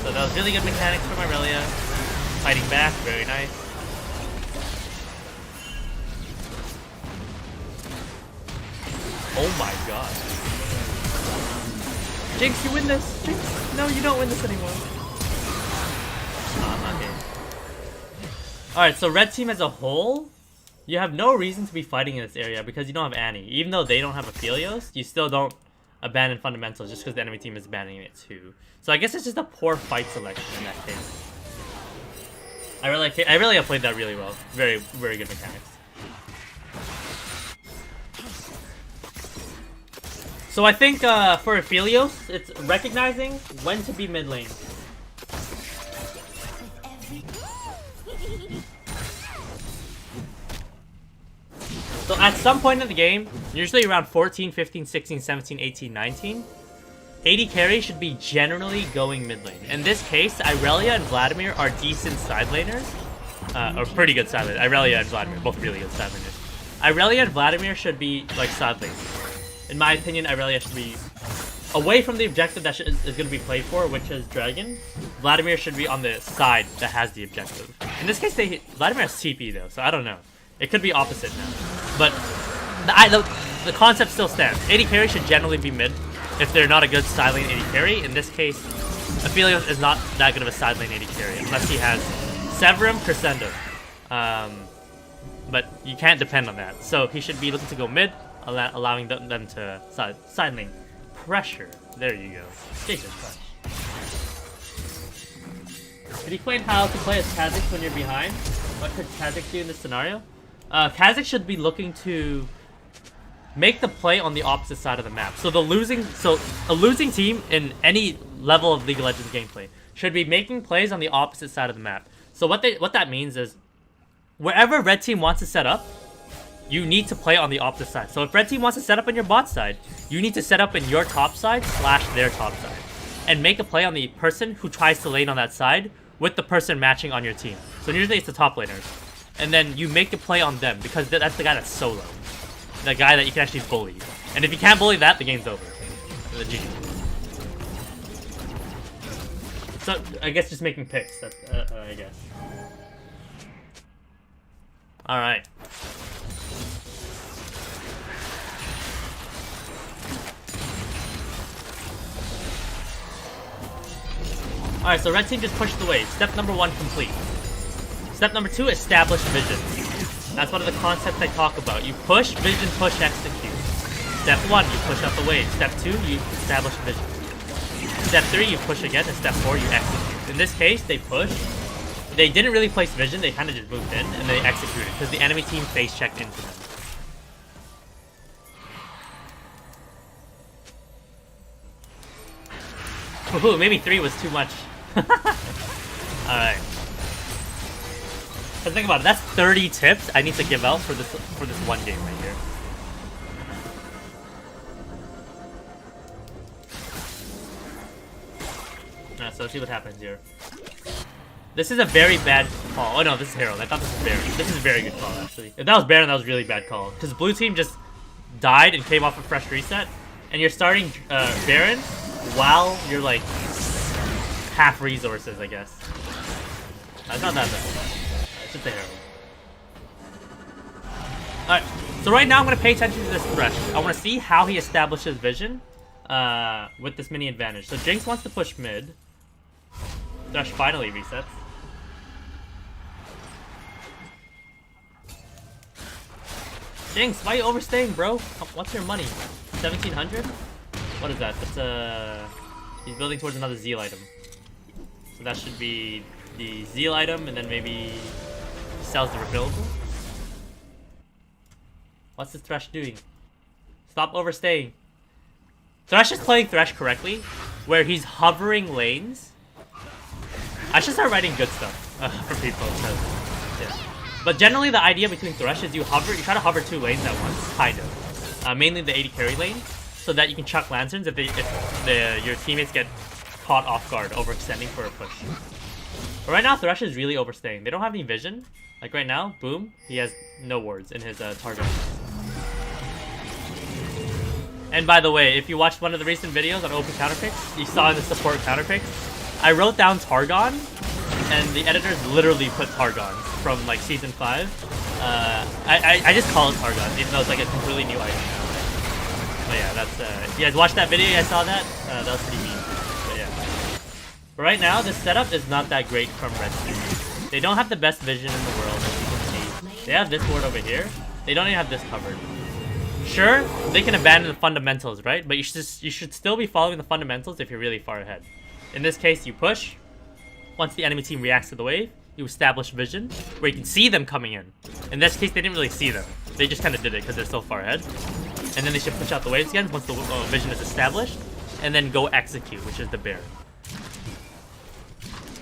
So that was really good mechanics from Irelia. Fighting back, very nice. Oh my god. Jinx, you win this! Jinx! No, you don't win this anymore. I'm not game. Alright, so red team as a whole, you have no reason to be fighting in this area because you don't have Annie. Even though they don't have Aphelios, you still don't abandon fundamentals just because the enemy team is abandoning it too. So I guess it's just a poor fight selection in that case. I really have played that really well. Very, very good mechanics. So I think for Aphelios, it's recognizing when to be mid lane. So at some point in the game, usually around 14, 15, 16, 17, 18, 19, AD carry should be generally going mid lane. In this case, Irelia and Vladimir are decent side laners. Or pretty good side laners. Irelia and Vladimir, both really good side laners. Irelia and Vladimir should be like side lanes. In my opinion, Irelia should be away from the objective that is going to be played for, which is Dragon. Vladimir should be on the side that has the objective. In this case, Vladimir has TP though, so I don't know. It could be opposite now. But the concept still stands. AD carry should generally be mid if they're not a good side lane AD carry. In this case, Aphelios is not that good of a side lane AD carry unless he has Severum, Crescendo. But you can't depend on that. So he should be looking to go mid, allowing them to side lane pressure. There you go. Jesus Christ. Could you explain how to play as Kha'Zix when you're behind? What could Kha'Zix do in this scenario? Kha'Zix should be looking to make the play on the opposite side of the map. So a losing team in any level of League of Legends gameplay should be making plays on the opposite side of the map. So what that means is, wherever red team wants to set up, you need to play on the opposite side. So if red team wants to set up on your bot side, you need to set up in your top side / their top side. And make a play on the person who tries to lane on that side with the person matching on your team. So usually it's the top laners. And then you make a play on them because that's the guy that's solo. The guy that you can actually bully. And if you can't bully that, the game's over. The GG. So I guess just making picks, that's, I guess. Alright. Alright, so red team just pushed the wave. Step number 1 complete. Step number 2, establish vision. That's one of the concepts I talk about. You push, vision, push, execute. Step 1, you push out the wave. Step 2, you establish vision. Step 3, you push again, and step 4, you execute. In this case, they pushed. They didn't really place vision, they kind of just moved in, and they executed, because the enemy team face checked into them. Ooh, maybe 3 was too much. Alright. But think about it, that's 30 tips I need to give out for this one game right here. Alright, so let's see what happens here. This is a very bad call. Oh no, this is Herald. I thought this was Baron. This is a very good call, actually. If that was Baron, that was a really bad call. Because blue team just died and came off a fresh reset. And you're starting Baron while you're like half resources, I guess. It's not that bad. It's just a Herald. Alright, so right now I'm going to pay attention to this Thresh. I want to see how he establishes vision with this mini advantage. So Jinx wants to push mid. Thresh finally resets. Jinx, why are you overstaying, bro? What's your money? 1700? What is that? That's he's building towards another Zeal item. So that should be the Zeal item, and then maybe he sells the refillable. What's this Thresh doing? Stop overstaying. Thresh is playing Thresh correctly, where he's hovering lanes. I should start writing good stuff for people. Yeah. But generally, the idea between Thresh is you try to hover 2 lanes at once, kind of. Mainly the 80 carry lane, so that you can chuck lanterns if your teammates get caught off guard, overextending for a push. But right now, Thresh is really overstaying. They don't have any vision. Like right now, boom, he has no wards in his target. And by the way, if you watched one of the recent videos on OP counterpicks, you saw in the support counterpicks, I wrote down Targon, and the editors literally put Targon from like season 5. I just call it Targon, even though it's like a completely new item now. But yeah, that's if you guys watched that video, you guys saw that. That was pretty mean. But yeah. But right now, this setup is not that great from red team. They don't have the best vision in the world, as you can see. They have this ward over here. They don't even have this covered. Sure, they can abandon the fundamentals, right? But you should still be following the fundamentals if you're really far ahead. In this case, you push. Once the enemy team reacts to the wave, you establish vision, where you can see them coming in. In this case, they didn't really see them. They just kind of did it because they're so far ahead. And then they should push out the waves again once the vision is established. And then go execute, which is the bear.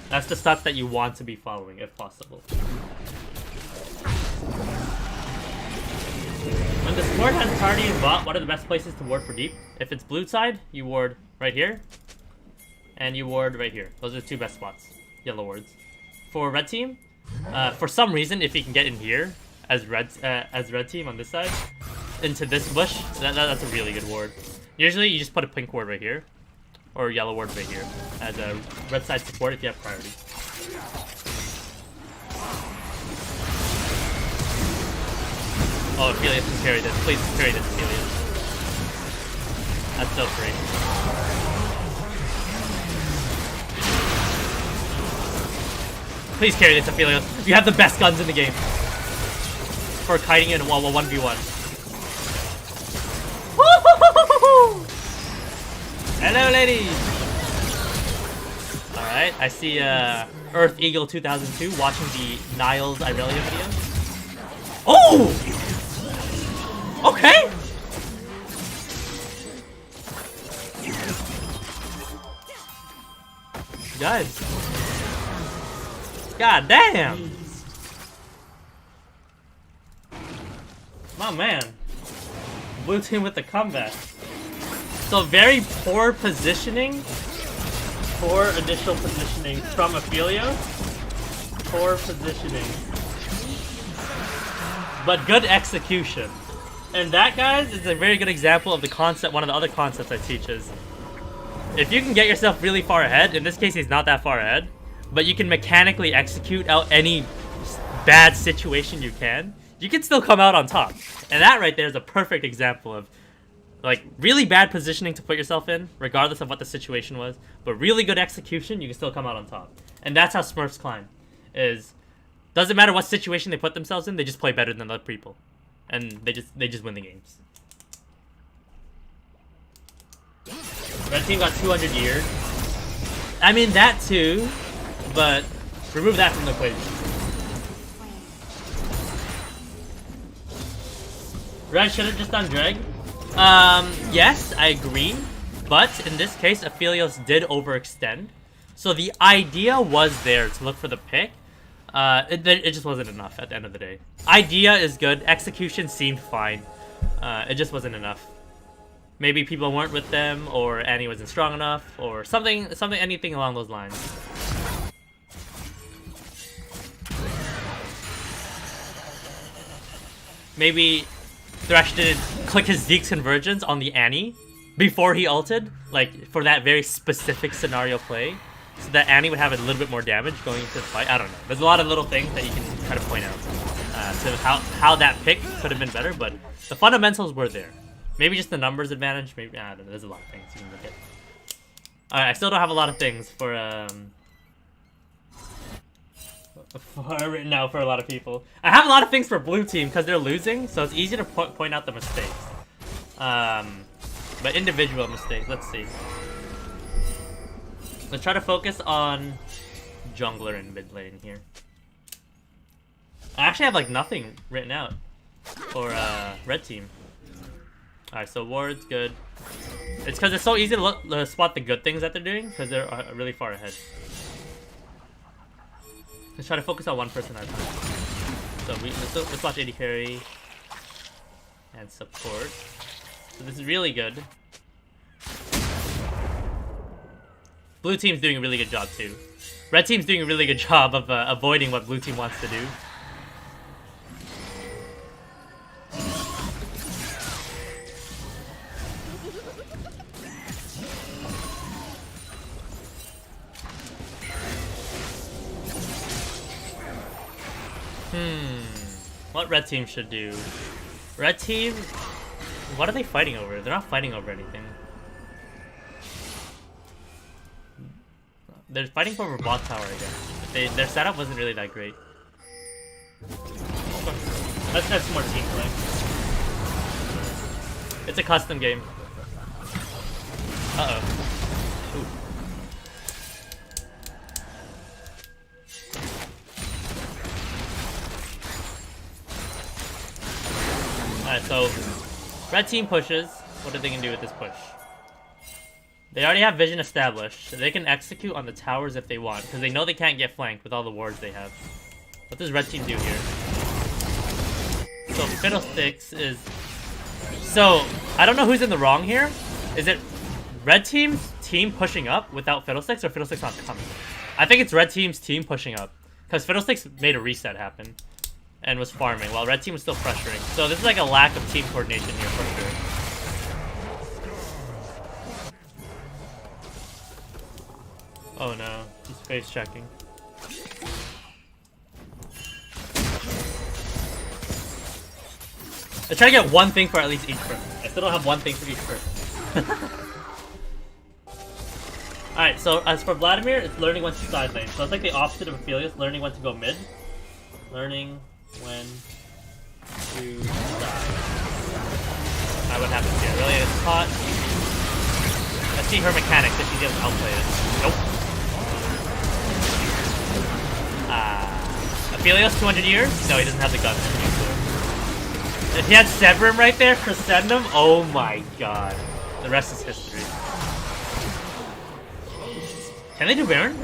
That's the stuff that you want to be following, if possible. When the support has priority in bot, what are the best places to ward for deep? If it's blue side, you ward right here. And you ward right here. Those are the 2 best spots. Yellow wards. For red team, for some reason, if you can get in here as red team on this side, into this bush, that's a really good ward. Usually, you just put a pink ward right here, or yellow ward right here, as a red side support if you have priority. Oh, Aphelios can carry this. Please carry this, Aphelios. That's so free. Please carry this, Aphelios. You have the best guns in the game. For kiting in 1v1. Hello, ladies! Alright, I see Earth Eagle 2002 watching the Niles Irelia video. Oh! Okay! Guys. God damn! My man. Blue team with the comeback. So very poor positioning. Poor initial positioning from Aphelios. Poor positioning. But good execution. And that, guys, is a very good example of the concept, one of the other concepts I teach is, if you can get yourself really far ahead, in this case he's not that far ahead, but you can mechanically execute out any bad situation you can still come out on top. And that right there is a perfect example of, like, really bad positioning to put yourself in, regardless of what the situation was, but really good execution, you can still come out on top. And that's how Smurfs climb. Doesn't matter what situation they put themselves in, they just play better than other people. And they just win the games. Red team got 200 years. I mean, that too, but remove that from the equation. Red should have just done Dreg. Yes, I agree. But in this case, Aphelios did overextend. So the idea was there to look for the pick. It just wasn't enough at the end of the day. Idea is good. Execution seemed fine. It just wasn't enough. Maybe people weren't with them, or Annie wasn't strong enough, or anything along those lines. Maybe Thresh didn't click his Zeke's convergence on the Annie before he ulted, like for that very specific scenario play, so that Annie would have a little bit more damage going into the fight. I don't know. There's a lot of little things that you can try to point out to how that pick could have been better, but the fundamentals were there. Maybe just the numbers advantage. Maybe I don't know. There's a lot of things you can look at. All right, I still don't have a lot of things for written out for a lot of people. I have a lot of things for blue team because they're losing, so it's easy to point out the mistakes. But individual mistakes. Let's see. Let's try to focus on jungler and mid lane here. I actually have like nothing written out for red team. Alright, so ward's good. It's because it's so easy to spot the good things that they're doing because they're really far ahead. Let's try to focus on one person at a time. So let's watch AD carry and support. So this is really good. Blue team's doing a really good job too. Red team's doing a really good job of avoiding what blue team wants to do. What red team should do? Red team, what are they fighting over? They're not fighting over anything. They're fighting for a bot tower again. Their setup wasn't really that great. Let's have some more team play. It's a custom game. Uh-oh. Alright, so red team pushes. What are they gonna do with this push? They already have vision established. So they can execute on the towers if they want, because they know they can't get flanked with all the wards they have. What does red team do here? So Fiddlesticks is... So, I don't know who's in the wrong here. Is it red team's team pushing up without Fiddlesticks, or Fiddlesticks not coming? I think it's red team's team pushing up, because Fiddlesticks made a reset happen and was farming, while red team was still pressuring. So this is like a lack of team coordination here for sure. Oh no, he's face checking. Let's try to get one thing for at least each person. I still don't have one thing for each person. Alright, so as for Vladimir, it's learning when to side lane. So it's like the opposite of Aphelios, learning when to go mid. Learning when to die. What happens here? Really, it's caught. Let's see her mechanics if she's able to outplay it. Nope. Aphelios, 200 years? No, he doesn't have the guns. If he had Severum right there for Crescendum, oh my god. The rest is history. Can they do Baron?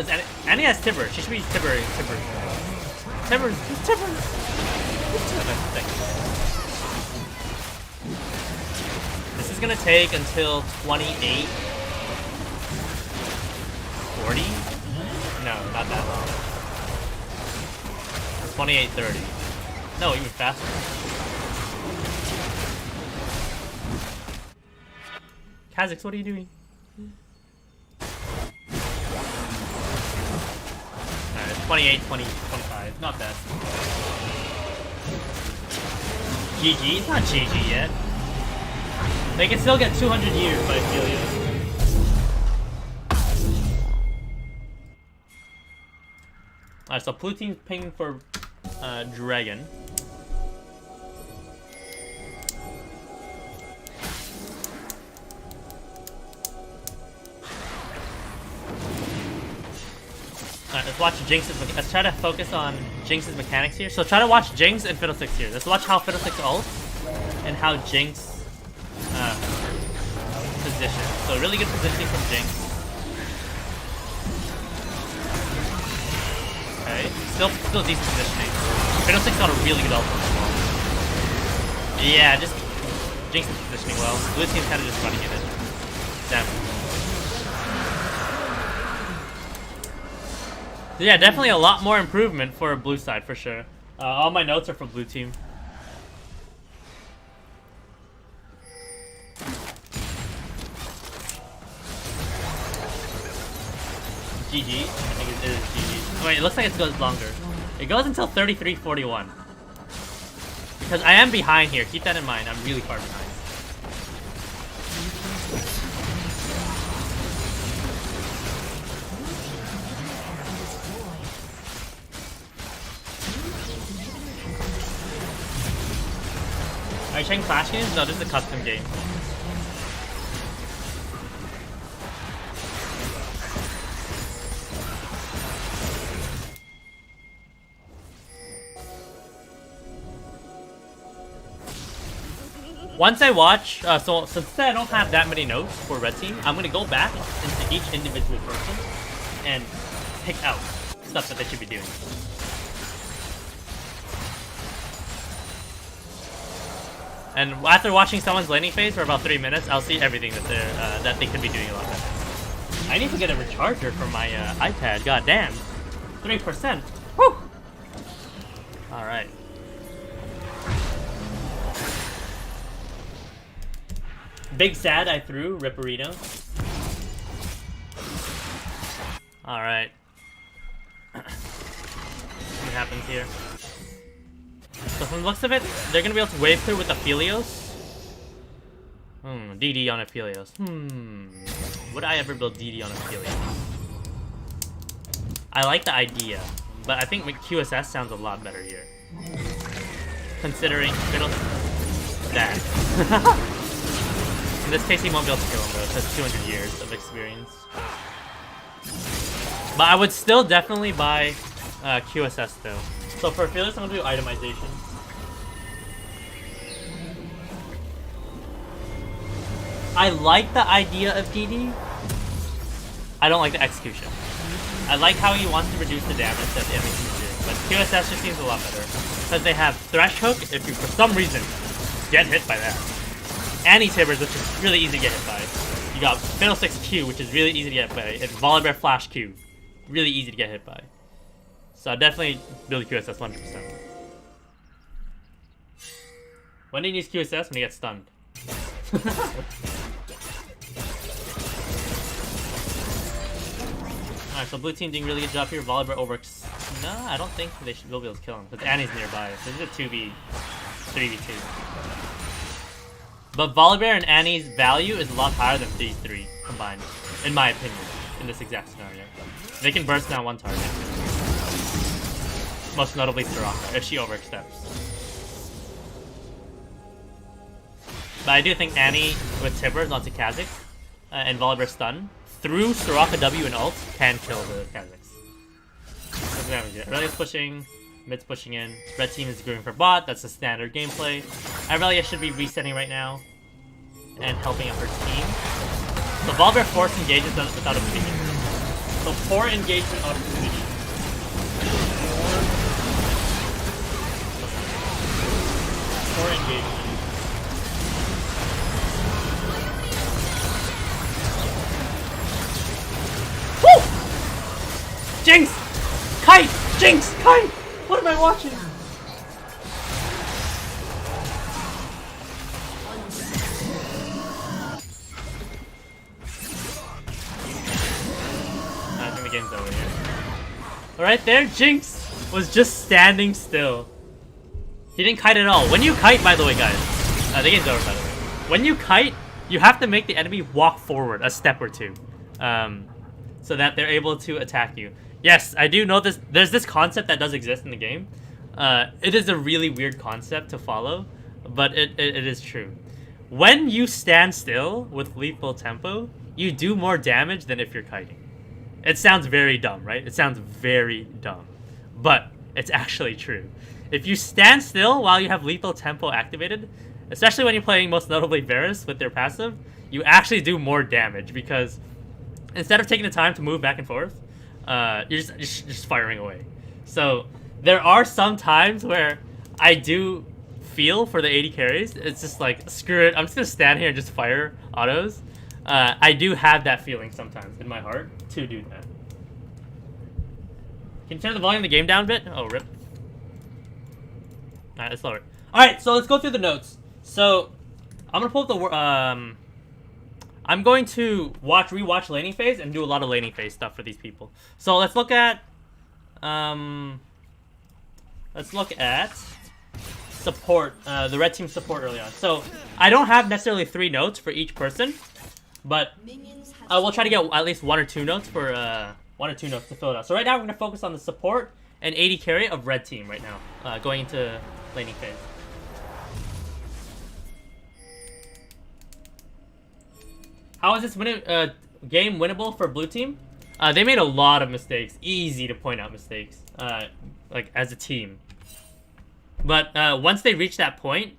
Annie has Tibber. She should be Tibber. Tibber. This is gonna take until 28. 40? No, not that long. 28:30. No, even faster. Kha'Zix, what are you doing? Alright, 28, 20, 25. Not bad. GG? It's not GG yet. They can still get 200 years by Helios. Alright, so blue team's pinging for Dragon. Alright, let's watch Jinx's. Let's try to focus on Jinx's mechanics here. So try to watch Jinx and Fiddlesticks here. Let's watch how Fiddlesticks ults and how Jinx position. So really good positioning from Jinx. Okay, still decent positioning. Fiddlesticks got a really good ult from the wall. Yeah, just Jinx is positioning well. Blue team's kind of just running it in. Damn. Yeah, definitely a lot more improvement for blue side for sure. All my notes are for blue team. GG. I think it is GG. Oh, wait, it looks like it goes longer. It goes until 33:41. Because I am behind here. Keep that in mind. I'm really far behind. Are you checking Flash games? No, this is a custom game. Once I watch, so since I don't have that many notes for red team, I'm gonna go back into each individual person and pick out stuff that they should be doing. And after watching someone's laning phase for about 3 minutes, I'll see everything that they could be doing a lot better. I need to get a recharger for my iPad. God damn, 3%. Woo! All right. Big sad I threw Ripperino. All right. What happens here? So from the looks of it, they're gonna be able to wave through with Aphelios. DD on Aphelios. Would I ever build DD on Aphelios? I like the idea, but I think QSS sounds a lot better here. Considering that. In this case, he won't be able to kill him though. It has 200 years of experience. But I would still definitely buy QSS though. So for Aphelios, I'm gonna do itemization. I like the idea of DD. I don't like the execution. I like how he wants to reduce the damage that the enemy is doing, but QSS just seems a lot better because they have Thresh Hook. If you for some reason get hit by that, Anti-Tibbers, which is really easy to get hit by. You got Fiddlesticks Q, which is really easy to get hit by, and Volibear Flash Q, really easy to get hit by. So I definitely build QSS 100%. When do you use QSS? When you get stunned. Alright, so blue team doing a really good job here. Volibear over. No, I don't think they should be able to kill him because Annie's nearby. So this is a 2v, 3v2. But Volibear and Annie's value is a lot higher than these three combined, in my opinion, in this exact scenario. They can burst down one target. Most notably Soraka, if she oversteps. But I do think Annie with Tibbers onto Kha'Zix and Volibear stun through Soraka W and ult can kill the Kha'Zix. Aurelia's pushing, mid's pushing in. Red team is going for bot, that's the standard gameplay. Aurelia should be resetting right now and helping out her team. So Volibear force engages without a picking. So poor engagement opportunity. Poor engagement. Woo! Jinx! Kite! Jinx! Kite! What am I watching? I think the game's over here. Right there, Jinx was just standing still. He didn't kite at all. When you kite, by the way, guys, the game's over, by the way. When you kite, you have to make the enemy walk forward a step or two, so that they're able to attack you. Yes, I do know this. There's this concept that does exist in the game. It is a really weird concept to follow, but it is true. When you stand still with lethal tempo, you do more damage than if you're kiting. It sounds very dumb, right? It sounds very dumb, but it's actually true. If you stand still while you have lethal tempo activated, especially when you're playing most notably Varus with their passive, you actually do more damage because instead of taking the time to move back and forth, you're just firing away. So there are some times where I do feel for the AD carries. It's just like, screw it, I'm just gonna stand here and just fire autos. I do have that feeling sometimes in my heart to do that. Can you turn the volume of the game down a bit? Oh, rip. Alright, let's lower it. Alright, so let's go through the notes. So, I'm gonna pull up the... I'm going to rewatch laning phase and do a lot of laning phase stuff for these people. So, let's look at... support, the red team support early on. So, I don't have necessarily 3 notes for each person, but we'll try to get at least 1 or 2 notes for, to fill it out. So right now we're going to focus on the support and AD carry of red team right now, going into laning phase. How is this game winnable for blue team? They made a lot of mistakes. Easy to point out mistakes, like as a team. But once they reach that point,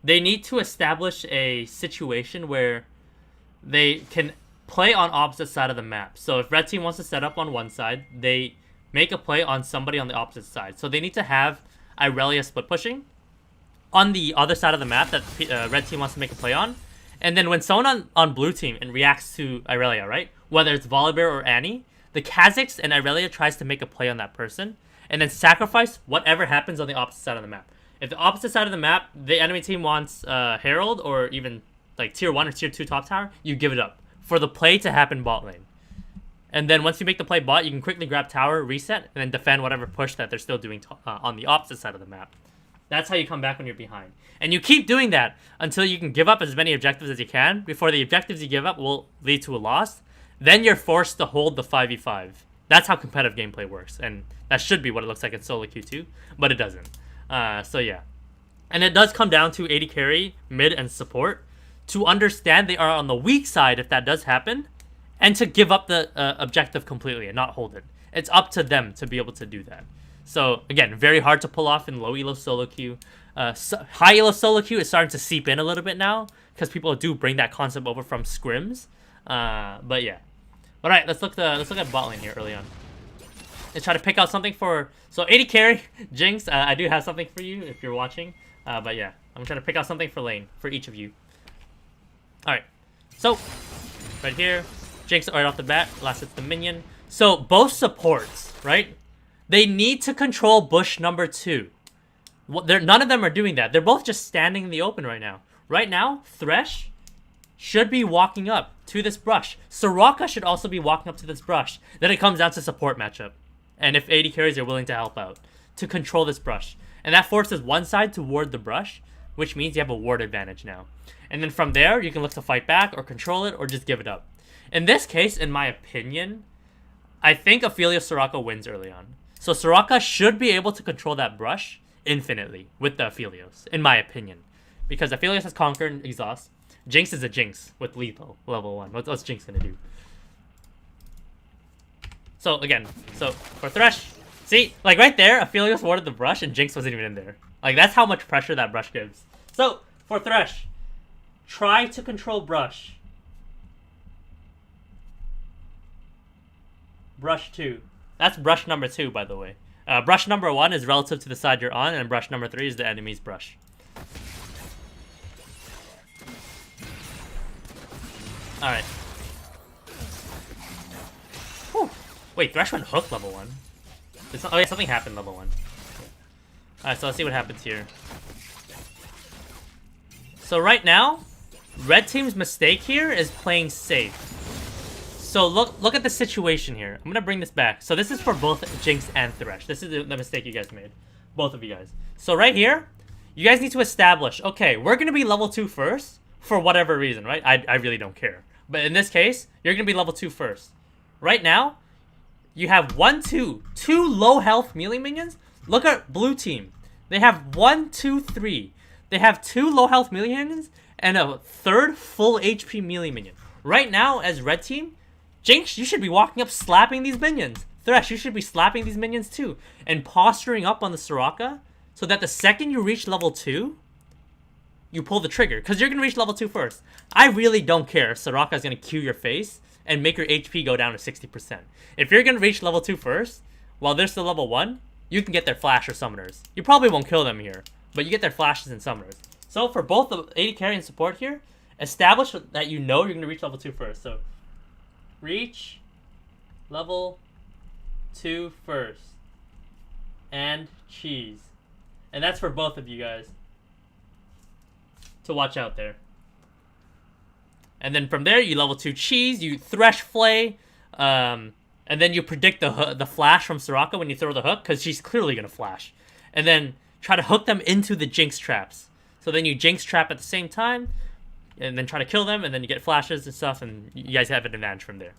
they need to establish a situation where they can play on opposite side of the map. So if red team wants to set up on one side, they make a play on somebody on the opposite side. So they need to have Irelia split pushing on the other side of the map that red team wants to make a play on. And then when someone on blue team and reacts to Irelia, right? Whether it's Volibear or Annie, the Kha'Zix and Irelia tries to make a play on that person and then sacrifice whatever happens on the opposite side of the map. If the opposite side of the map, the enemy team wants Herald or even like tier 1 or tier 2 top tower, you give it up for the play to happen bot lane. And then once you make the play bot, you can quickly grab tower, reset, and then defend whatever push that they're still doing on the opposite side of the map. That's how you come back when you're behind. And you keep doing that until you can give up as many objectives as you can before the objectives you give up will lead to a loss. Then you're forced to hold the 5v5. That's how competitive gameplay works. And that should be what it looks like in solo Q2, but it doesn't. So yeah. And it does come down to AD carry, mid, and support to understand they are on the weak side if that does happen, and to give up the objective completely and not hold it. It's up to them to be able to do that. So again, very hard to pull off in low elo solo queue. High elo solo queue is starting to seep in a little bit now because people do bring that concept over from scrims. But yeah. All right, let's look at bot lane here early on. Let's try to pick out something for... So AD carry, Jinx, I do have something for you if you're watching. But yeah, I'm trying to pick out something for lane for each of you. Alright, so right here, Jinx right off the bat, last hits the minion. So both supports, right? They need to control bush number 2. None of them are doing that. They're both just standing in the open right now. Right now, Thresh should be walking up to this brush. Soraka should also be walking up to this brush. Then it comes down to support matchup. And if AD carries are willing to help out to control this brush. And that forces one side to ward the brush, which means you have a ward advantage now. And then from there, you can look to fight back or control it or just give it up. In this case, in my opinion, I think Ophelia Soraka wins early on. So Soraka should be able to control that brush infinitely with the Aphelios, in my opinion. Because Aphelios has Conquer and Exhaust. Jinx is a Jinx with lethal, level 1. What's Jinx gonna do? So again, so for Thresh, see, like right there, Aphelios warded the brush and Jinx wasn't even in there. Like that's how much pressure that brush gives. So for Thresh, try to control brush. brush 2. That's brush number 2, by the way. Brush number 1 is relative to the side you're on, and brush number 3 is the enemy's brush. Alright. Wait, Thresh went hook level 1. Oh yeah, something happened level 1. Alright, so let's see what happens here. So right now, red team's mistake here is playing safe. So look at the situation here. I'm gonna bring this back. So this is for both Jinx and Thresh. This is the mistake you guys made. Both of you guys. So right here, you guys need to establish, okay, we're gonna be level 2 first for whatever reason, right? I really don't care. But in this case, you're gonna be level 2 first. Right now, you have two low health melee minions. Look at blue team. They have 1, 2, 3. They have 2 low health melee minions and a 3rd full HP melee minion. Right now, as red team, Jinx, you should be walking up slapping these minions. Thresh, you should be slapping these minions too. And posturing up on the Soraka so that the second you reach level 2, you pull the trigger. Because you're going to reach level 2 first. I really don't care if Soraka is going to Q your face and make your HP go down to 60%. If you're going to reach level 2 first, while they're still level 1, you can get their flash or summoners. You probably won't kill them here, but you get their flashes and summoners. So for both the AD carry and support here, establish that you know you're going to reach level 2 first. So reach level 2 first. And cheese. And that's for both of you guys to watch out there. And then from there, you level 2 cheese, you Thresh Flay, and then you predict the flash from Soraka when you throw the hook, because she's clearly going to flash. And then try to hook them into the Jinx traps. So then you Jinx trap at the same time, and then try to kill them, and then you get flashes and stuff, and you guys have an advantage from there.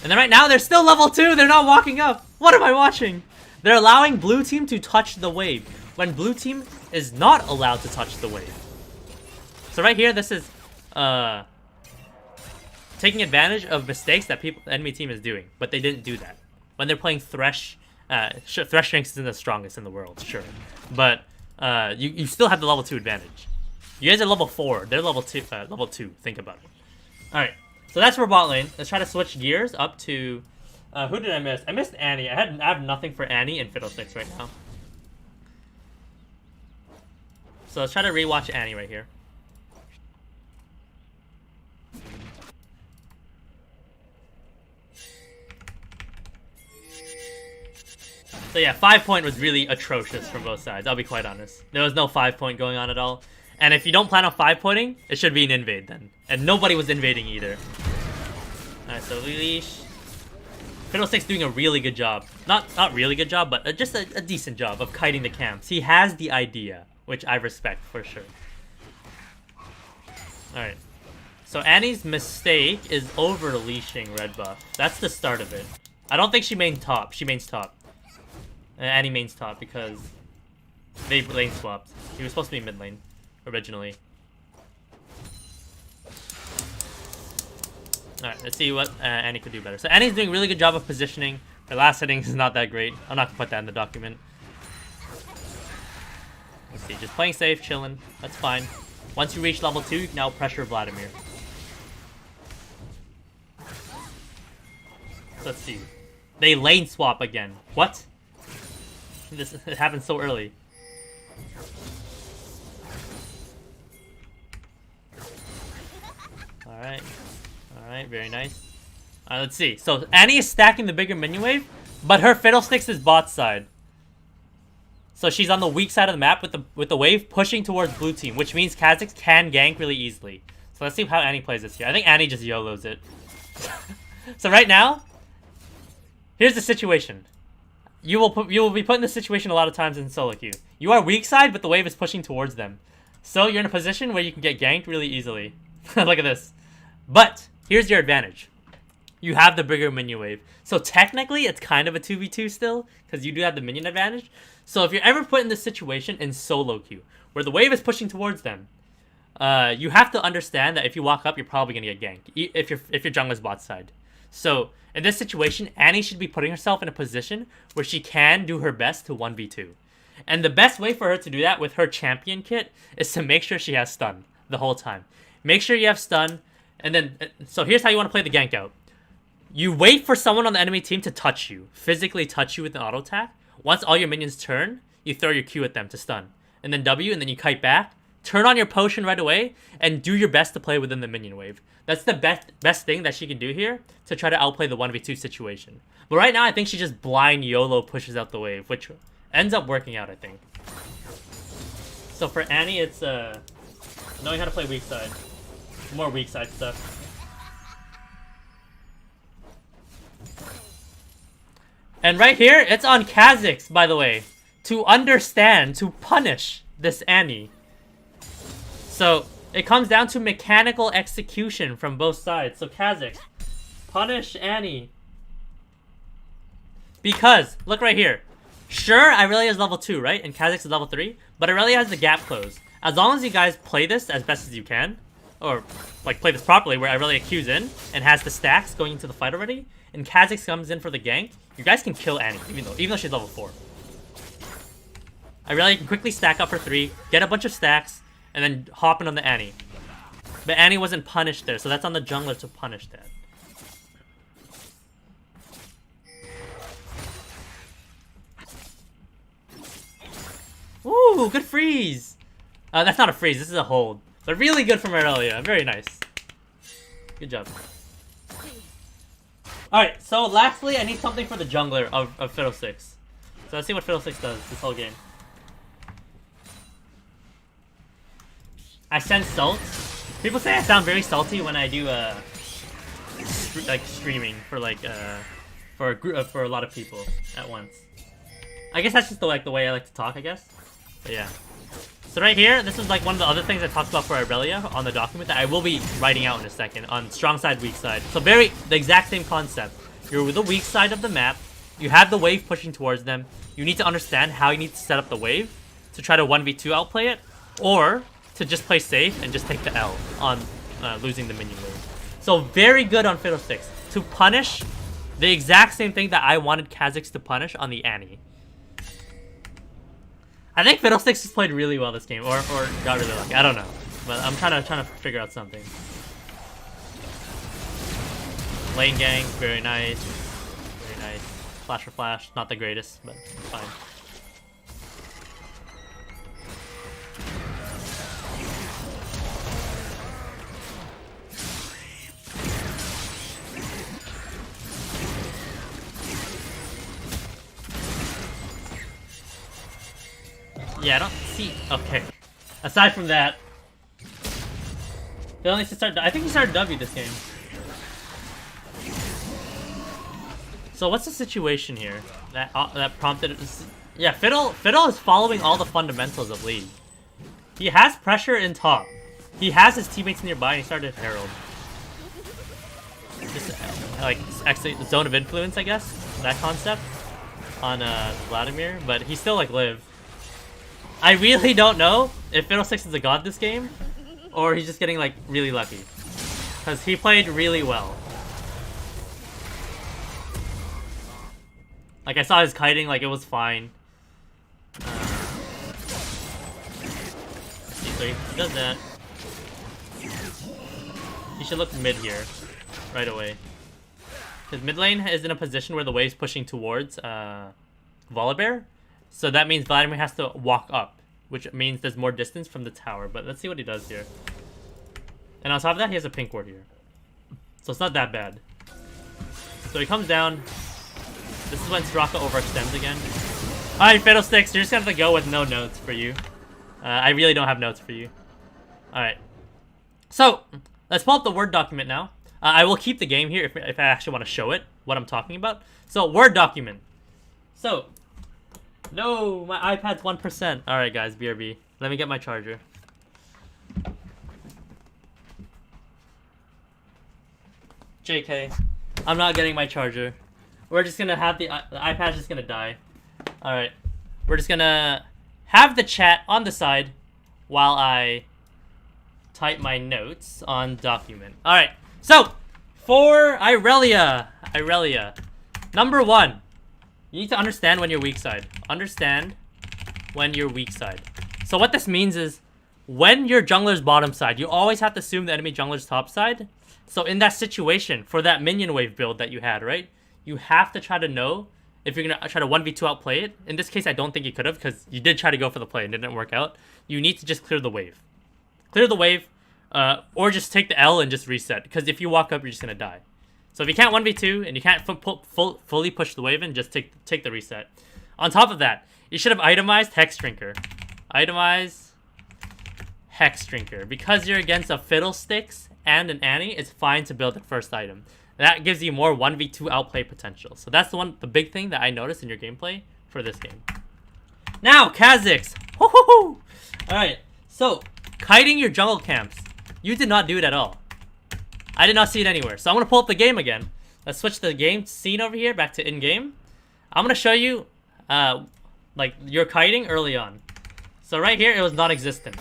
And then right now, they're still level 2, they're not walking up. What am I watching? They're allowing blue team to touch the wave, when blue team is not allowed to touch the wave. So right here, this is taking advantage of mistakes that the enemy team is doing, but they didn't do that. When they're playing Thresh, sure, Thresh Jinx isn't the strongest in the world, sure, but you still have the level 2 advantage. You guys are level 4, they're level 2. Think about it. All right, so that's for bot lane. Let's try to switch gears up to who did I miss? I missed Annie. I have nothing for Annie and Fiddlesticks right now. So let's try to rewatch Annie right here. So yeah, 5-point was really atrocious from both sides, I'll be quite honest. There was no 5-point going on at all. And if you don't plan on 5-pointing, it should be an invade then. And nobody was invading either. Alright, so Leash. Fiddlestick's doing a really good job. Not really good job, but just a decent job of kiting the camps. He has the idea, which I respect for sure. Alright. So Annie's mistake is over-leashing red buff. That's the start of it. I don't think she mains top. She mains top. Annie mains top because they lane swapped. He was supposed to be mid lane originally. Alright, let's see what Annie could do better. So Annie's doing a really good job of positioning. Her last settings is not that great. I'm not going to put that in the document. Let's see, just playing safe, chilling. That's fine. Once you reach level 2, you can now pressure Vladimir. Let's see. They lane swap again. What? It happened so early. Alright. Alright, very nice. Let's see. So Annie is stacking the bigger minion wave, but her Fiddlesticks is bot side. So she's on the weak side of the map with the wave pushing towards blue team, which means Kha'Zix can gank really easily. So let's see how Annie plays this here. I think Annie just YOLOs it. So right now, here's the situation. You will be put in this situation a lot of times in solo queue. You are weak side, but the wave is pushing towards them. So you're in a position where you can get ganked really easily. Look at this. But here's your advantage. You have the bigger minion wave. So technically, it's kind of a 2v2 still, because you do have the minion advantage. So if you're ever put in this situation in solo queue, where the wave is pushing towards them, you have to understand that if you walk up, you're probably going to get ganked, if your jungler's bot side. So in this situation, Annie should be putting herself in a position where she can do her best to 1v2. And the best way for her to do that with her champion kit is to make sure she has stun. the whole time. Make sure you have stun, and then so here's how you want to play the gank out. You wait for someone on the enemy team to touch you, physically touch you with an auto attack. Once all your minions turn, you throw your Q at them to stun, and then W, and then you kite back. Turn on your potion right away, and do your best to play within the minion wave. That's the best thing that she can do here to try to outplay the 1v2 situation. But right now, I think she just blind YOLO pushes out the wave, which ends up working out, I think. So for Annie, it's knowing how to play weak side. More weak side stuff. And right here, it's on Kha'Zix, by the way, to understand, to punish this Annie. So it comes down to mechanical execution from both sides. So Kha'Zix, punish Annie. Because, look right here. Sure, Irelia is level 2, right? And Kha'Zix is level 3. But Irelia has the gap closed. As long as you guys play this as best as you can, or like play this properly where Irelia Q's in and has the stacks going into the fight already, and Kha'Zix comes in for the gank, you guys can kill Annie, even though she's level 4. Irelia can quickly stack up for 3, get a bunch of stacks, and then hop in on the Annie. But Annie wasn't punished there, so that's on the jungler to punish that. Ooh, good freeze! That's not a freeze, this is a hold. But really good from Irelia, very nice. Good job. Alright, so lastly, I need something for the jungler of Fiddlesticks. So let's see what Fiddlesticks does this whole game. I sense salt. People say I sound very salty when I do like streaming for like for a group for a lot of people at once. I guess that's just the way I like to talk, I guess. But yeah. So right here, this is like one of the other things I talked about for Irelia on the document that I will be writing out in a second on strong side, weak side. So the exact same concept. You're with the weak side of the map. You have the wave pushing towards them. You need to understand how you need to set up the wave to try to 1v2 outplay it, or to just play safe and just take the L on losing the minion wave. So very good on Fiddlesticks to punish the exact same thing that I wanted Kha'Zix to punish on the Annie. I think Fiddlesticks has played really well this game, or got really lucky. I don't know, but I'm trying to figure out something. Lane gang, very nice, very nice. Flash for flash, not the greatest, but fine. Yeah, I don't see. Okay. Aside from that, Fiddle needs to start. I think he started W this game. So what's the situation here that prompted it? Yeah, Fiddle is following all the fundamentals of League. He has pressure in top. He has his teammates nearby, and he started Herald. Just like actually zone of influence, I guess, that concept on Vladimir, but he still like live. I really don't know if Fiddlesticks is a god this game, or he's just getting like really lucky, because he played really well. Like I saw his kiting, like it was fine. So he does that. He should look mid here, right away. Because mid lane is in a position where the wave's pushing towards Volibear. So that means Vladimir has to walk up, which means there's more distance from the tower. But let's see what he does here. And on top of that, he has a pink ward here. So it's not that bad. So he comes down. This is when Soraka overextends again. Alright, Fiddlesticks, you're just gonna have to go with no notes for you. I really don't have notes for you. Alright. So, let's pull up the Word document now. I will keep the game here if I actually want to show it, what I'm talking about. So, Word document. So, no, my iPad's 1%. Alright guys, BRB. Let me get my charger. JK. I'm not getting my charger. We're just gonna have the iPad's just gonna die. Alright. We're just gonna have the chat on the side while I type my notes on document. Alright. So, for Irelia. Number 1. You need to understand when you're weak side. Understand when you're weak side. So what this means is, when your jungler's bottom side, you always have to assume the enemy jungler's top side. So in that situation, for that minion wave build that you had, right? You have to try to know if you're going to try to 1v2 outplay it. In this case, I don't think you could have because you did try to go for the play and it didn't work out. You need to just clear the wave. Clear the wave, or just take the L and just reset. Because if you walk up, you're just going to die. So if you can't 1v2 and you can't fully push the wave in, just take the reset. On top of that, you should have itemized Hex Drinker. Itemize Hex Drinker. Because you're against a Fiddlesticks and an Annie, it's fine to build the first item. That gives you more 1v2 outplay potential. So that's the big thing that I noticed in your gameplay for this game. Now, Kha'Zix. Alright, so kiting your jungle camps. You did not do it at all. I did not see it anywhere. So I'm going to pull up the game again. Let's switch the game scene over here back to in-game. I'm going to show you like your kiting early on. So right here, it was non-existent.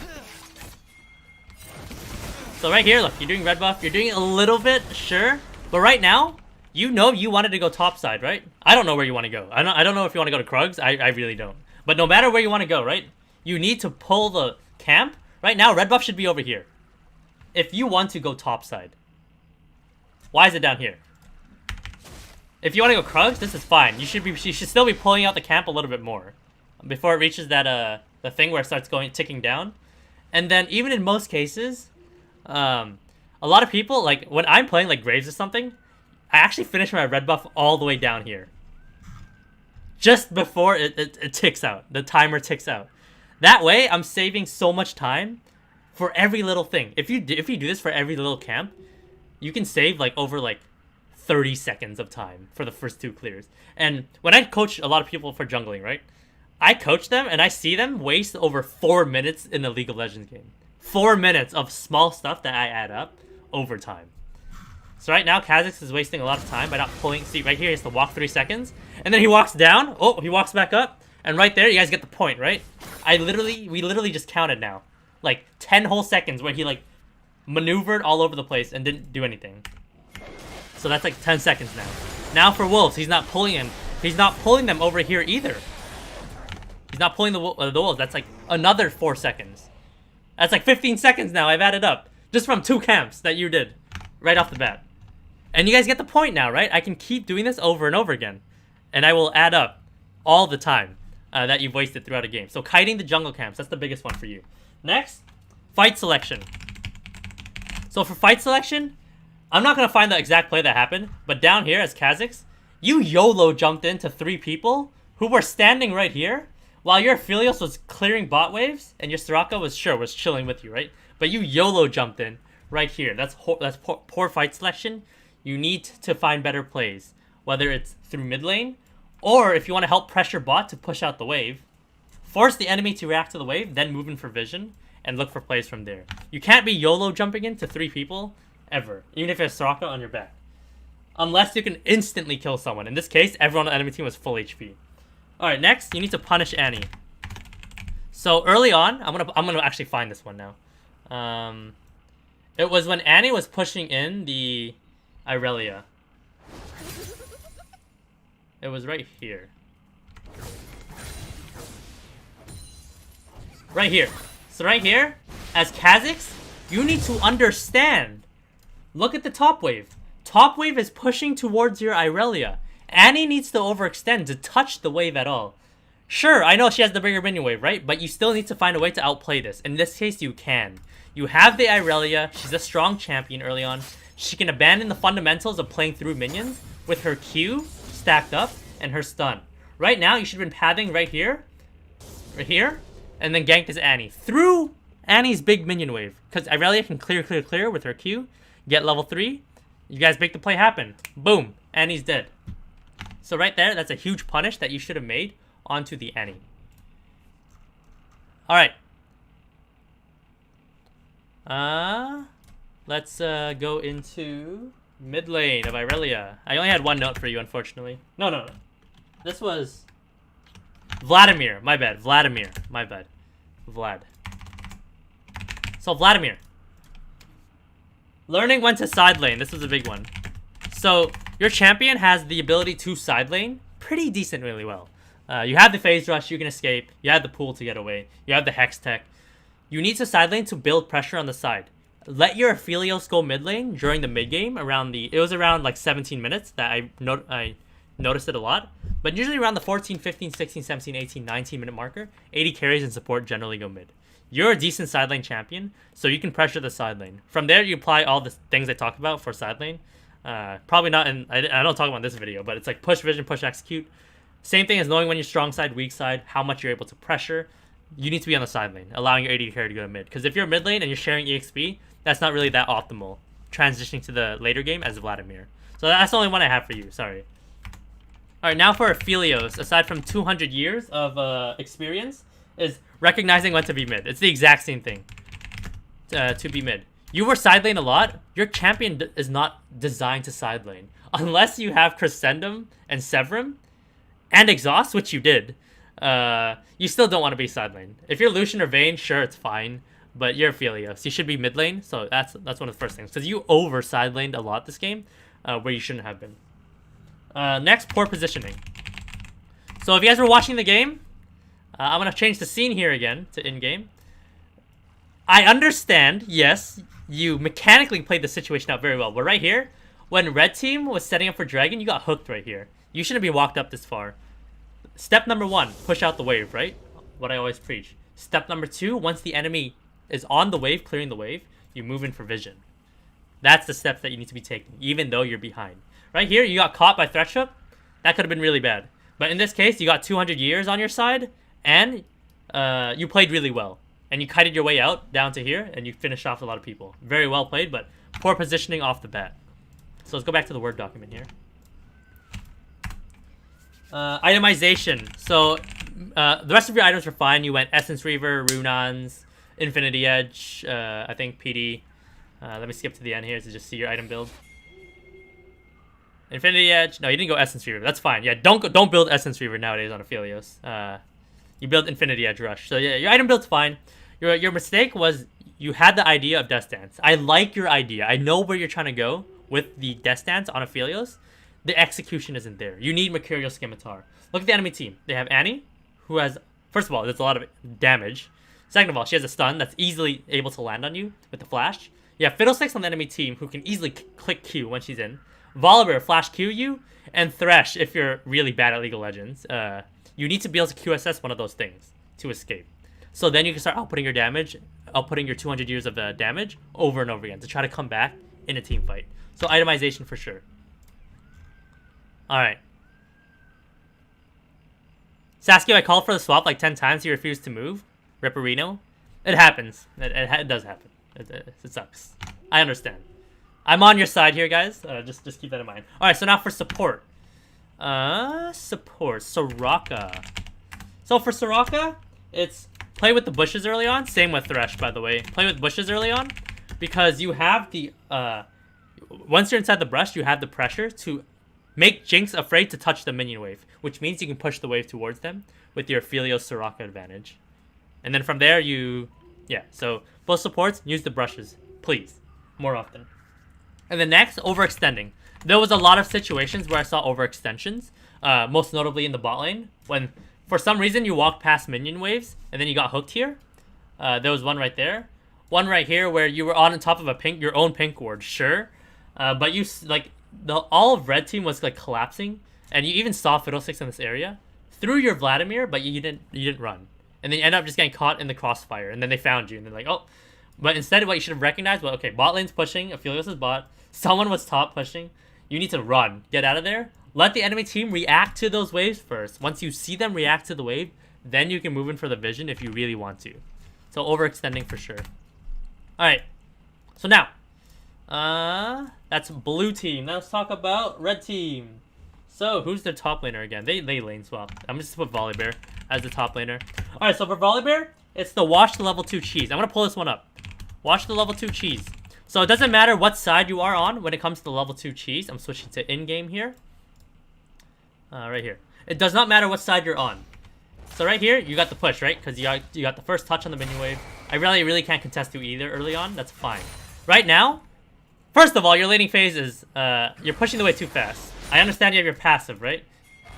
So right here, look, you're doing red buff. You're doing it a little bit, sure. But right now, you know you wanted to go top side, right? I don't know where you want to go. I don't know if you want to go to Krugs. I really don't. But no matter where you want to go, right? You need to pull the camp. Right now, red buff should be over here. If you want to go top side. Why is it down here? If you want to go Krugs, this is fine. You should still be pulling out the camp a little bit more before it reaches that the thing where it starts ticking down. And then even in most cases, a lot of people, like when I'm playing like Graves or something, I actually finish my red buff all the way down here. Just before it ticks out. The timer ticks out. That way, I'm saving so much time for every little thing. If you do this for every little camp, you can save like over like 30 seconds of time for the first 2 clears. And when I coach a lot of people for jungling, right? I coach them and I see them waste over 4 minutes in the League of Legends game. 4 minutes of small stuff that I add up over time. So right now, Kha'Zix is wasting a lot of time by not pulling. See, right here, he has to walk 3 seconds. And then he walks down. Oh, he walks back up. And right there, you guys get the point, right? We literally just counted now. Like 10 whole seconds where he like maneuvered all over the place and didn't do anything. So that's like 10 seconds now. Now for Wolves, he's not pulling him. He's not pulling them over here either. He's not pulling the Wolves. That's like another 4 seconds. That's like 15 seconds now I've added up. Just from 2 camps that you did. Right off the bat. And you guys get the point now, right? I can keep doing this over and over again. And I will add up all the time that you've wasted throughout a game. So kiting the jungle camps, that's the biggest one for you. Next, fight selection. So for fight selection, I'm not going to find the exact play that happened. But down here as Kha'Zix, you YOLO jumped into 3 people who were standing right here. While your Aphelios was clearing bot waves, and your Soraka was chilling with you, right? But you YOLO jumped in right here. That's poor fight selection. You need to find better plays, whether it's through mid lane, or if you want to help pressure bot to push out the wave, force the enemy to react to the wave, then move in for vision, and look for plays from there. You can't be YOLO jumping into 3 people, ever, even if it's Soraka on your back. Unless you can instantly kill someone. In this case, everyone on the enemy team was full HP. Alright, next, you need to punish Annie. So early on, I'm gonna actually find this one now. It was when Annie was pushing in the Irelia. It was right here. Right here. So right here, as Kha'Zix, you need to understand. Look at the top wave. Top wave is pushing towards your Irelia. Annie needs to overextend to touch the wave at all. Sure, I know she has the bigger minion wave, right? But you still need to find a way to outplay this. In this case, you can. You have the Irelia. She's a strong champion early on. She can abandon the fundamentals of playing through minions with her Q stacked up and her stun. Right now, you should have been pathing right here, and then ganked as Annie through Annie's big minion wave. Because Irelia can clear with her Q, get level 3. You guys make the play happen. Boom, Annie's dead. So right there, that's a huge punish that you should have made onto the Annie. Alright. Let's go into mid lane of Irelia. I only had 1 note for you, unfortunately. No. This was Vladimir. My bad. Vladimir. My bad. Vlad. So Vladimir. Learning when to side lane. This was a big one. So your champion has the ability to side lane pretty decent, really well. You have the phase rush, you can escape. You have the pool to get away. You have the hex tech. You need to side lane to build pressure on the side. Let your Aphelios go mid lane during the mid game it was around like 17 minutes that I noticed it a lot. But usually around the 14, 15, 16, 17, 18, 19 minute marker, 80 carries and support generally go mid. You're a decent side lane champion, so you can pressure the side lane. From there, you apply all the things I talked about for side lane. Probably not, I don't talk about in this video, but it's like push vision, push execute. Same thing as knowing when you're strong side, weak side, how much you're able to pressure. You need to be on the side lane, allowing your 80 carry to go to mid. Because if you're mid lane and you're sharing EXP, that's not really that optimal, transitioning to the later game as Vladimir. So that's the only one I have for you, sorry. Alright, now for Aphelios, aside from 200 years of experience, is recognizing when to be mid. It's the exact same thing, to be mid. You were side lane a lot, your champion is not designed to side lane. Unless you have Crescendum and Severum, and Exhaust, which you did, you still don't want to be side lane. If you're Lucian or Vayne, sure, it's fine. But you're Aphelios. You should be mid lane, so that's one of the first things. Because you over side laned a lot this game, where you shouldn't have been. Next, poor positioning. So if you guys were watching the game, I'm going to change the scene here again to in-game. I understand, yes, you mechanically played the situation out very well. But right here, when red team was setting up for Dragon, you got hooked right here. You shouldn't be walked up this far. Step number 1, push out the wave, right? What I always preach. Step number 2, once the enemy is on the wave, clearing the wave, you move in for vision. That's the steps that you need to be taking, even though you're behind. Right here, you got caught by Thresh Hook. That could have been really bad. But in this case, you got 200 years on your side, and you played really well. And you kited your way out down to here, and you finished off a lot of people. Very well played, but poor positioning off the bat. So let's go back to the Word document here. Itemization. So the rest of your items were fine. You went Essence Reaver, Runons, Infinity Edge, I think PD. Let me skip to the end here to just see your item build. Infinity Edge. No, you didn't go Essence Reaver. That's fine. Yeah, don't build Essence Reaver nowadays on Aphelios. You build Infinity Edge Rush. So yeah, your item build's fine. Your mistake was you had the idea of Death Dance. I like your idea. I know where you're trying to go with the Death Dance on Aphelios. The execution isn't there. You need Mercurial Scimitar. Look at the enemy team. They have Annie, who has, first of all, there's a lot of damage. Second of all, she has a stun that's easily able to land on you with the flash. You have Fiddlesticks on the enemy team who can easily click Q when she's in. Volibear, flash Q you. And Thresh, if you're really bad at League of Legends. You need to be able to QSS one of those things to escape. So then you can start outputting your damage, outputting your 200 years of damage over and over again to try to come back in a team fight. So itemization for sure. Alright. Saskio, I called for the swap like 10 times. He refused to move. Ripperino. It happens. It does happen. It sucks. I understand. I'm on your side here, guys. Just keep that in mind. Alright, so now for support. Support. Soraka. So for Soraka, it's play with the bushes early on. Same with Thresh, by the way. Play with bushes early on. Because you have the... once you're inside the brush, you have the pressure to make Jinx afraid to touch the minion wave, which means you can push the wave towards them with your Aphelios Soraka advantage. And then from there, so both supports, use the brushes, please, more often. And then next, overextending. There was a lot of situations where I saw overextensions, most notably in the bot lane, when for some reason you walked past minion waves, and then you got hooked here. There was one right there. One right here where you were on top of your own pink ward, sure. But you, all of red team was collapsing, and you even saw Fiddlesticks in this area through your Vladimir, but you didn't run, and then you end up just getting caught in the crossfire, and then they found you, and they're like, oh, but instead what you should have recognized, well, okay, bot lane's pushing, Aphelios' bot, someone was top pushing, you need to run, get out of there, let the enemy team react to those waves first. Once you see them react to the wave, then you can move in for the vision if you really want to. So overextending for sure. All right, so now. That's blue team. Now let's talk about red team. So, who's their top laner again? They lane swap. I'm just gonna put Volibear as the top laner. Alright, so for Volibear, it's the watch the level 2 cheese. I'm gonna pull this one up. Watch the level 2 cheese. So it doesn't matter what side you are on when it comes to the level 2 cheese. I'm switching to in-game here. Right here. It does not matter what side you're on. So right here, you got the push, right? Because you got the first touch on the minion wave. I really can't contest you either early on. That's fine. Right now, first of all, your laning phase is, you're pushing the wave too fast. I understand you have your passive, right?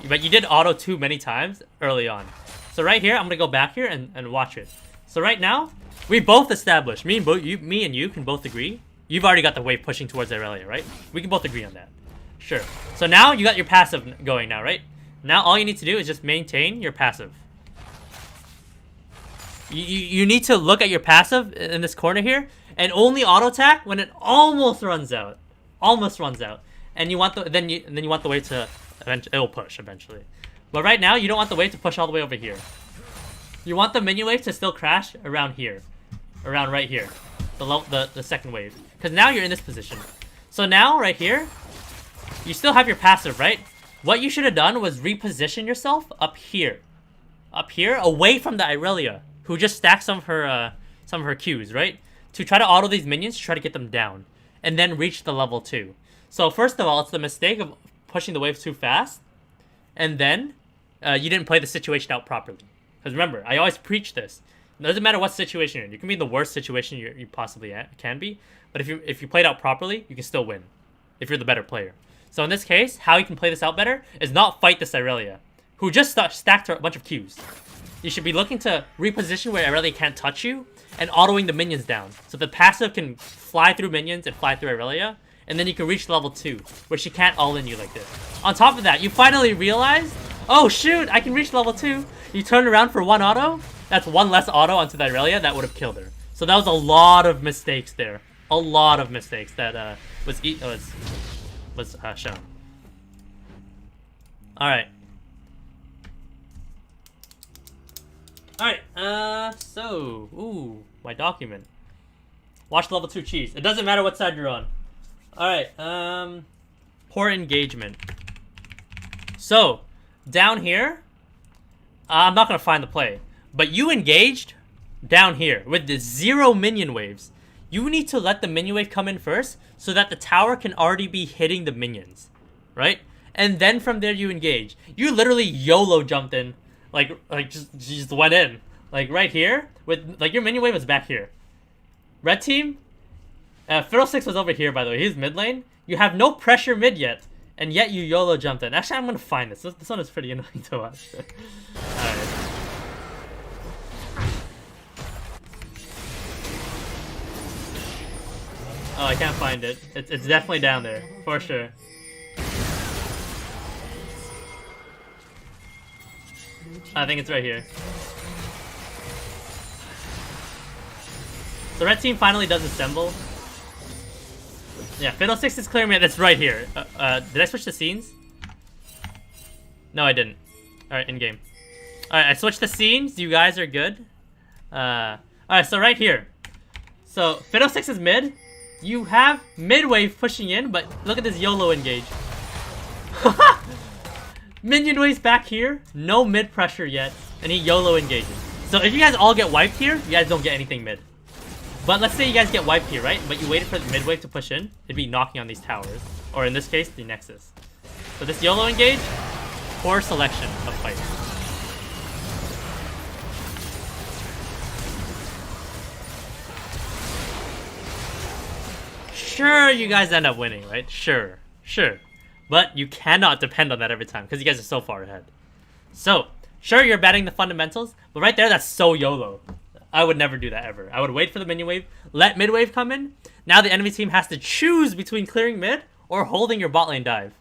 But you did auto too many times early on. So right here, I'm going to go back here and watch it. So right now, We both established. Me and you can both agree. You've already got the wave pushing towards Irelia, right? We can both agree on that. Sure. So now you got your passive going now, right? Now all you need to do is just maintain your passive. You need to look at your passive in this corner here and only auto attack when it almost runs out. Almost runs out. And you want the then you want the wave to it'll push eventually. But right now you don't want the wave to push all the way over here. You want the minion wave to still crash around here. Around right here. The second wave. Because now you're in this position. So now, right here, you still have your passive, right? What you should have done was reposition yourself up here. Up here, away from the Irelia, who just stacked some of her Qs, right? To try to auto these minions, to try to get them down. And then reach the level 2. So first of all, it's the mistake of pushing the waves too fast. And then, you didn't play the situation out properly. Because remember, I always preach this. It doesn't matter what situation you're in. You can be in the worst situation you possibly can be. But if you play it out properly, you can still win. If you're the better player. So in this case, how you can play this out better is not fight this Irelia, who just stacked a bunch of Qs. You should be looking to reposition where Irelia can't touch you and autoing the minions down. So the passive can fly through minions and fly through Irelia. And then you can reach level 2, where she can't all-in you like this. On top of that, you finally realize, oh shoot, I can reach level 2. You turn around for one auto. That's one less auto onto the Irelia that would have killed her. So that was a lot of mistakes there. A lot of mistakes that was shown. Alright. Alright, so, ooh, my document. Watch level 2 cheese. It doesn't matter what side you're on. Alright, poor engagement. So, down here, I'm not gonna find the play, but you engaged down here with the 0 minion waves. You need to let the minion wave come in first so that the tower can already be hitting the minions, right? And then from there you engage. You literally YOLO jumped in, like just went in, like right here with like your minion wave was back here. Red team, Fiddlesticks was over here by the way. He's mid lane. You have no pressure mid yet, and yet you YOLO jumped in. Actually, I'm gonna find this. This one is pretty annoying to watch. Alright. Oh, I can't find it. It's definitely down there, for sure. I think it's right here. The red team finally does assemble. Yeah, Fiddlesticks is clearing me. It's right here. Did I switch the scenes? No, I didn't. Alright, in-game. Alright, I switched the scenes. You guys are good. Alright, so right here. So, Fiddlesticks is mid. You have mid-wave pushing in, but look at this YOLO engage. Minion wave's back here. No mid pressure yet. And he YOLO engages. So if you guys all get wiped here, you guys don't get anything mid. But let's say you guys get wiped here, right? But you waited for the mid wave to push in. It'd be knocking on these towers. Or in this case, the Nexus. So this YOLO engage, poor selection of fights. Sure, you guys end up winning, right? Sure. But you cannot depend on that every time, because you guys are so far ahead. So, sure, you're betting the fundamentals, but right there, that's so YOLO. I would never do that ever. I would wait for the minion wave, let mid wave come in. Now the enemy team has to choose between clearing mid or holding your bot lane dive.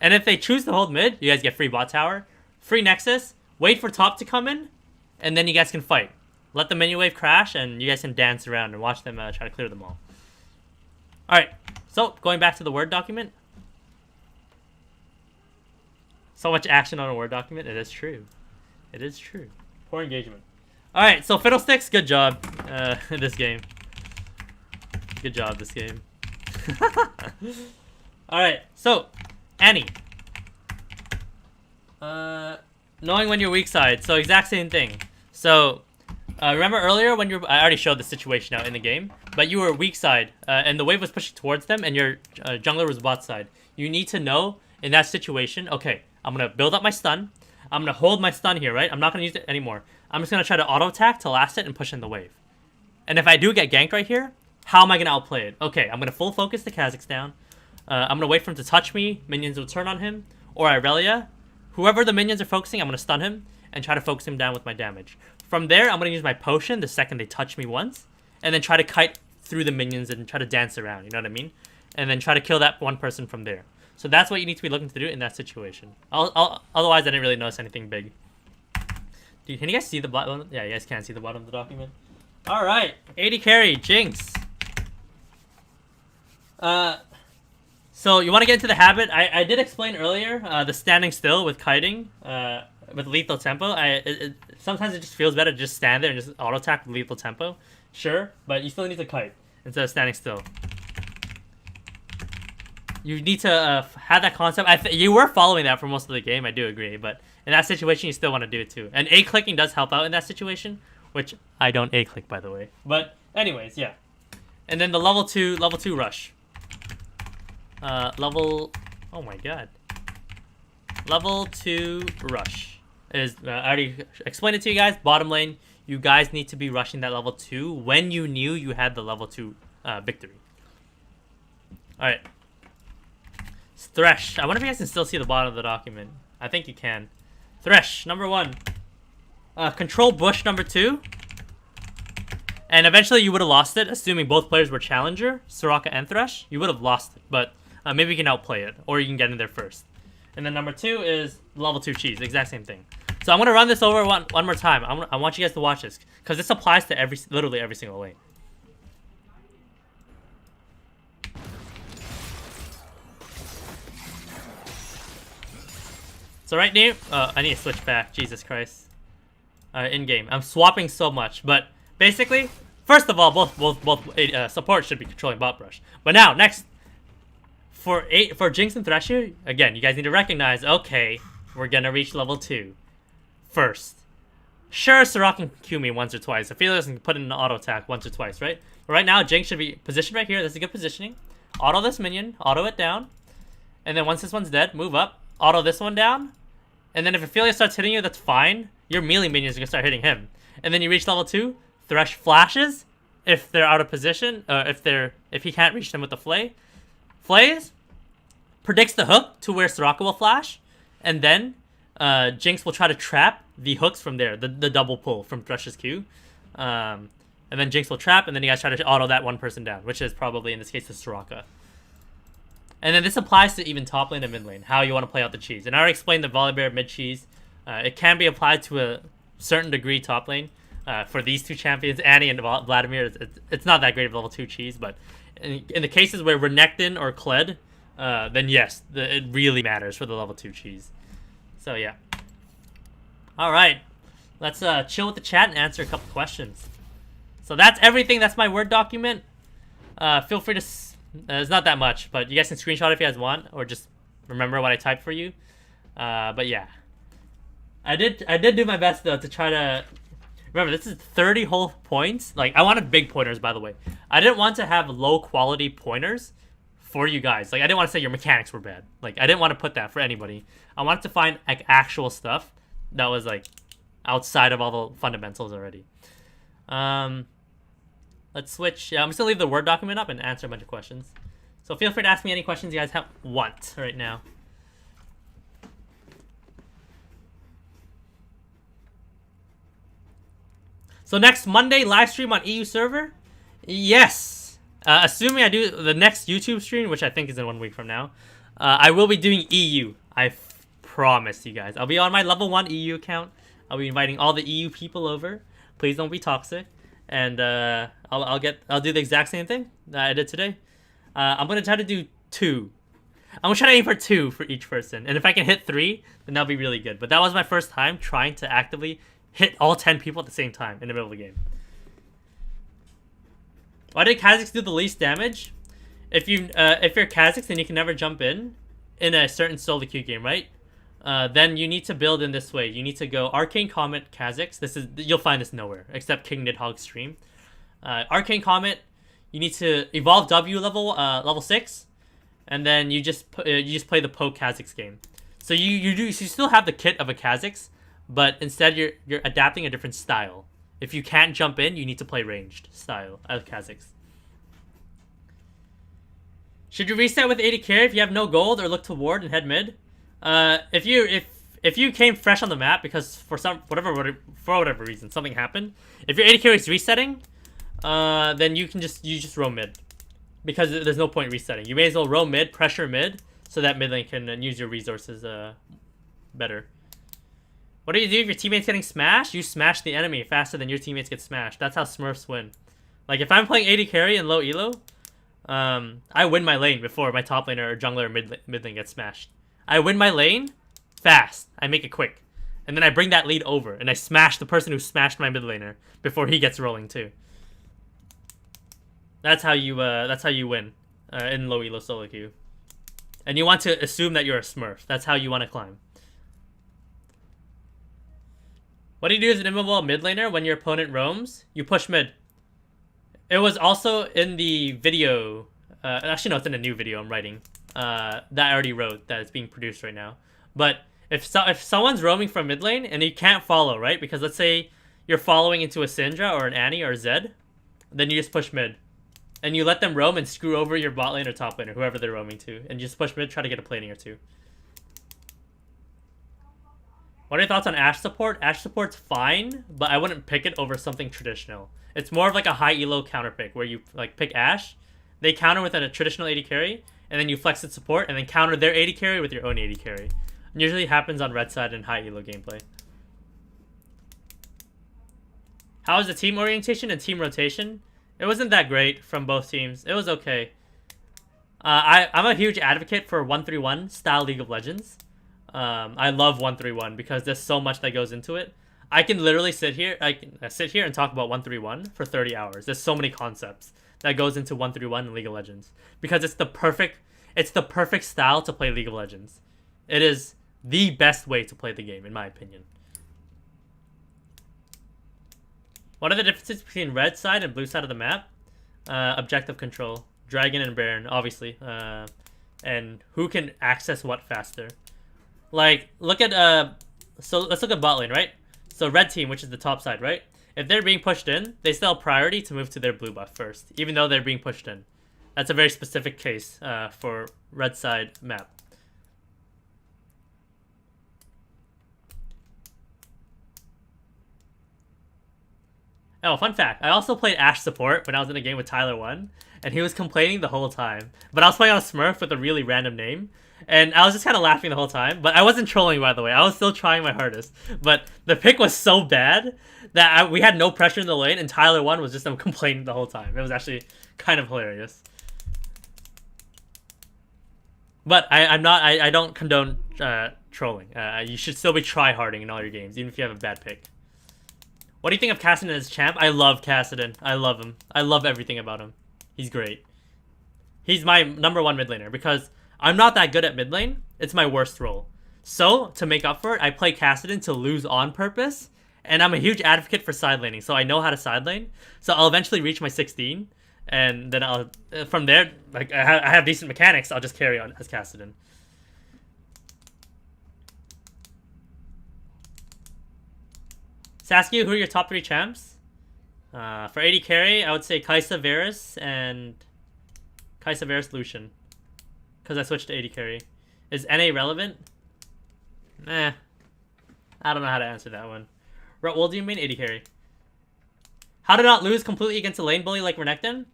And if they choose to hold mid, you guys get free bot tower, free Nexus, wait for top to come in, and then you guys can fight. Let the minion wave crash, and you guys can dance around and watch them try to clear them all. Alright, so going back to the Word document. So much action on a Word document. It is true. It is true. Poor engagement. Alright, so Fiddlesticks, good job this game. Good job this game. Alright, so, Annie. Knowing when you're weak side. So exact same thing. So, remember earlier when I already showed the situation out in the game, but you were weak side, and the wave was pushing towards them, and your jungler was bot side. You need to know in that situation, okay, I'm going to build up my stun. I'm going to hold my stun here, right? I'm not going to use it anymore. I'm just going to try to auto attack to last it and push in the wave. And if I do get ganked right here, how am I going to outplay it? Okay, I'm going to full focus the Kha'Zix down. I'm going to wait for him to touch me. Minions will turn on him. Or Irelia. Whoever the minions are focusing, I'm going to stun him. and try to focus him down with my damage. From there, I'm going to use my potion the second they touch me once, and then try to kite through the minions and try to dance around, you know what I mean? And then try to kill that one person from there. So that's what you need to be looking to do in that situation. Otherwise, I didn't really notice anything big. Dude, can you guys see the bottom? Yeah, you guys can see the bottom of the document. All right, 80 carry, Jinx. So you want to get into the habit. I did explain earlier the standing still with kiting with lethal tempo. Sometimes it just feels better to just stand there and just auto attack with lethal tempo. Sure, but you still need to kite instead of standing still. You need to have that concept. You were following that for most of the game, I do agree, but in that situation, you still want to do it too. And A-clicking does help out in that situation, which I don't A-click, by the way. But anyways, yeah. And then the level 2 rush. Oh my god. Level 2 rush is, I already explained it to you guys. Bottom lane, you guys need to be rushing that level 2 when you knew you had the level 2 victory. Alright. Thresh. I wonder if you guys can still see the bottom of the document. I think you can. Thresh, number 1. Control bush, number 2. And eventually you would have lost it, assuming both players were Challenger, Soraka and Thresh. You would have lost it, but maybe you can outplay it, or you can get in there first. And then number 2 is level 2 cheese, exact same thing. So I'm going to run this over one more time. I want you guys to watch this, because this applies to literally every single lane. So right now, I need to switch back. Jesus Christ. In game, I'm swapping so much, but basically, first of all, both support should be controlling bot brush. But now, next, for Jinx and Thresh, again, you guys need to recognize. Okay, we're gonna reach level 2 first. Sure, Soraka can Q me once or twice. Aphelios can put in an auto attack once or twice, right? But right now, Jinx should be positioned right here. This is a good positioning. Auto this minion, auto it down, and then once this one's dead, move up. Auto this one down, and then if Aphelios starts hitting you, that's fine. Your melee minions are gonna start hitting him, and then you reach level 2. Thresh flashes if they're out of position. If he can't reach them with the flays, predicts the hook to where Soraka will flash, and then Jinx will try to trap the hooks from there, the double pull from Thresh's Q, and then Jinx will trap, and then you guys try to auto that one person down, which is probably in this case the Soraka. And then this applies to even top lane and mid lane, how you want to play out the cheese. And I already explained the Volibear mid cheese. It can be applied to a certain degree top lane. For these two champions, Annie and Vladimir, it's not that great of level 2 cheese, but in the cases where Renekton or Kled, then yes, it really matters for the level 2 cheese. So yeah. Alright, let's chill with the chat and answer a couple questions. So that's everything. That's my Word document. Feel free to... it's not that much, but you guys can screenshot if you guys want, or just remember what I typed for you. But yeah. I did do my best, though, to try to... Remember, this is 30 whole points. Like, I wanted big pointers, by the way. I didn't want to have low-quality pointers for you guys. Like, I didn't want to say your mechanics were bad. Like, I didn't want to put that for anybody. I wanted to find, like, actual stuff that was, like, outside of all the fundamentals already. Let's switch. I'm just going to leave the Word document up and answer a bunch of questions. So feel free to ask me any questions you guys want right now. So next Monday, live stream on EU server? Yes. Assuming I do the next YouTube stream, which I think is in 1 week from now, I will be doing EU. I promise you guys. I'll be on my level 1 EU account. I'll be inviting all the EU people over. Please don't be toxic. And I'll do the exact same thing that I did today. I'm gonna try to do 2. I'm gonna try to aim for 2 for each person. And if I can hit 3, then that'll be really good. But that was my first time trying to actively hit all 10 people at the same time in the middle of the game. Why did Kha'Zix do the least damage? If you're Kha'Zix, then you can never jump in a certain solo queue game, right? Then you need to build in this way. You need to go Arcane Comet Kha'Zix. You'll find this nowhere except King Nidhogg's stream. Arcane Comet. You need to evolve W level 6, and then you just play the poke Kha'Zix game. So you still have the kit of a Kha'Zix, but instead you're adapting a different style. If you can't jump in, you need to play ranged style of Kha'Zix. Should you reset with 80 carry if you have no gold or look to ward and head mid? If if you came fresh on the map because for whatever reason something happened, if your AD carry is resetting, then you just roam mid, because there's no point resetting. You may as well roam mid, pressure mid, so that mid lane can use your resources better. What do you do if your teammate's getting smashed? You smash the enemy faster than your teammates get smashed. That's how Smurfs win. Like, if I'm playing AD carry and low elo, I win my lane before my top laner or jungler or mid lane gets smashed. I win my lane fast. I make it quick. And then I bring that lead over, and I smash the person who smashed my mid laner before he gets rolling too. That's how you win in low elo solo queue. And you want to assume that you're a Smurf. That's how you want to climb. What do you do as an immobile mid laner when your opponent roams? You push mid. It was also in the video. Actually, no, it's in a new video I'm writing. That I already wrote, that is being produced right now. But if someone's roaming from mid lane and you can't follow, right? Because let's say you're following into a Syndra or an Annie or a Zed, then you just push mid. And you let them roam and screw over your bot lane or top lane or whoever they're roaming to. And you just push mid, try to get a planing or two. What are your thoughts on Ashe support? Ashe support's fine, but I wouldn't pick it over something traditional. It's more of like a high elo counter pick, where you like pick Ashe, they counter with a traditional AD carry, and then you flex its support, and then counter their AD carry with your own AD carry. It usually happens on red side in high elo gameplay. How is the team orientation and team rotation? It wasn't that great from both teams. It was okay. I'm a huge advocate for 1-3-1 style League of Legends. I love 1-3-1 because there's so much that goes into it. I can literally sit here and talk about 1-3-1 for 30 hours. There's so many concepts that goes into 1-3-1 in League of Legends because it's the perfect style to play League of Legends. It is the best way to play the game, in my opinion. What are the differences between red side and blue side of the map? Objective control, dragon and baron, obviously, and who can access what faster. Like, look at so let's look at bot lane, right? So red team, which is the top side, right? If they're being pushed in, they still have priority to move to their blue buff first, even though they're being pushed in. That's a very specific case for red side map. Oh, fun fact. I also played Ashe support when I was in a game with Tyler 1, and he was complaining the whole time. But I was playing on a Smurf with a really random name, and I was just kind of laughing the whole time. But I wasn't trolling, by the way. I was still trying my hardest. But the pick was so bad that we had no pressure in the lane, and Tyler 1 was just complaining the whole time. It was actually kind of hilarious. But I don't condone trolling. You should still be try-harding in all your games, even if you have a bad pick. What do you think of Kassadin as champ? I love Kassadin. I love him. I love everything about him. He's great. He's my #1 mid laner because I'm not that good at mid lane. It's my worst role. So, to make up for it, I play Kassadin to lose on purpose, and I'm a huge advocate for side laning, so I know how to side lane. So I'll eventually reach my 16, and then I'll, from there, like I have decent mechanics, I'll just carry on as Kassadin. Saskio, who are your top 3 champs? For AD carry, I would say Kai'Sa, Varus, and Kai'Sa, Varus, Lucian. Because I switched to AD carry. Is NA relevant? Nah. I don't know how to answer that one. What do you mean AD carry? How to not lose completely against a lane bully like Renekton?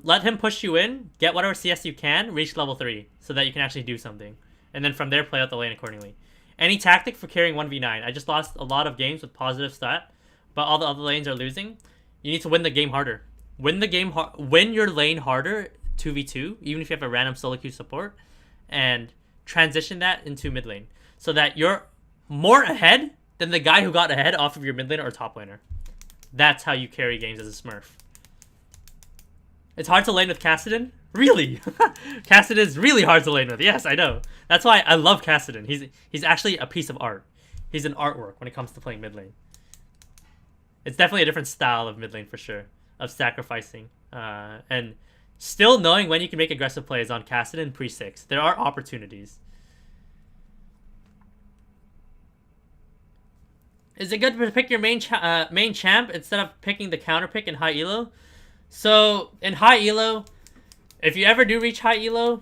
Let him push you in, get whatever CS you can, reach level 3, so that you can actually do something. And then from there, play out the lane accordingly. Any tactic for carrying 1v9. I just lost a lot of games with positive stat, but all the other lanes are losing. You need to win the game harder. Win your lane harder 2v2, even if you have a random solo queue support, and transition that into mid lane so that you're more ahead than the guy who got ahead off of your mid laner or top laner. That's how you carry games as a Smurf. It's hard to lane with Kassadin? Really? Kassadin is really hard to lane with. Yes, I know. That's why I love Kassadin. He's actually a piece of art. He's an artwork when it comes to playing mid lane. It's definitely a different style of mid lane for sure, of sacrificing. And still knowing when you can make aggressive plays on Kassadin pre-6. There are opportunities. Is it good to pick your main champ instead of picking the counter pick in high elo? So in high elo, If you ever do reach high elo,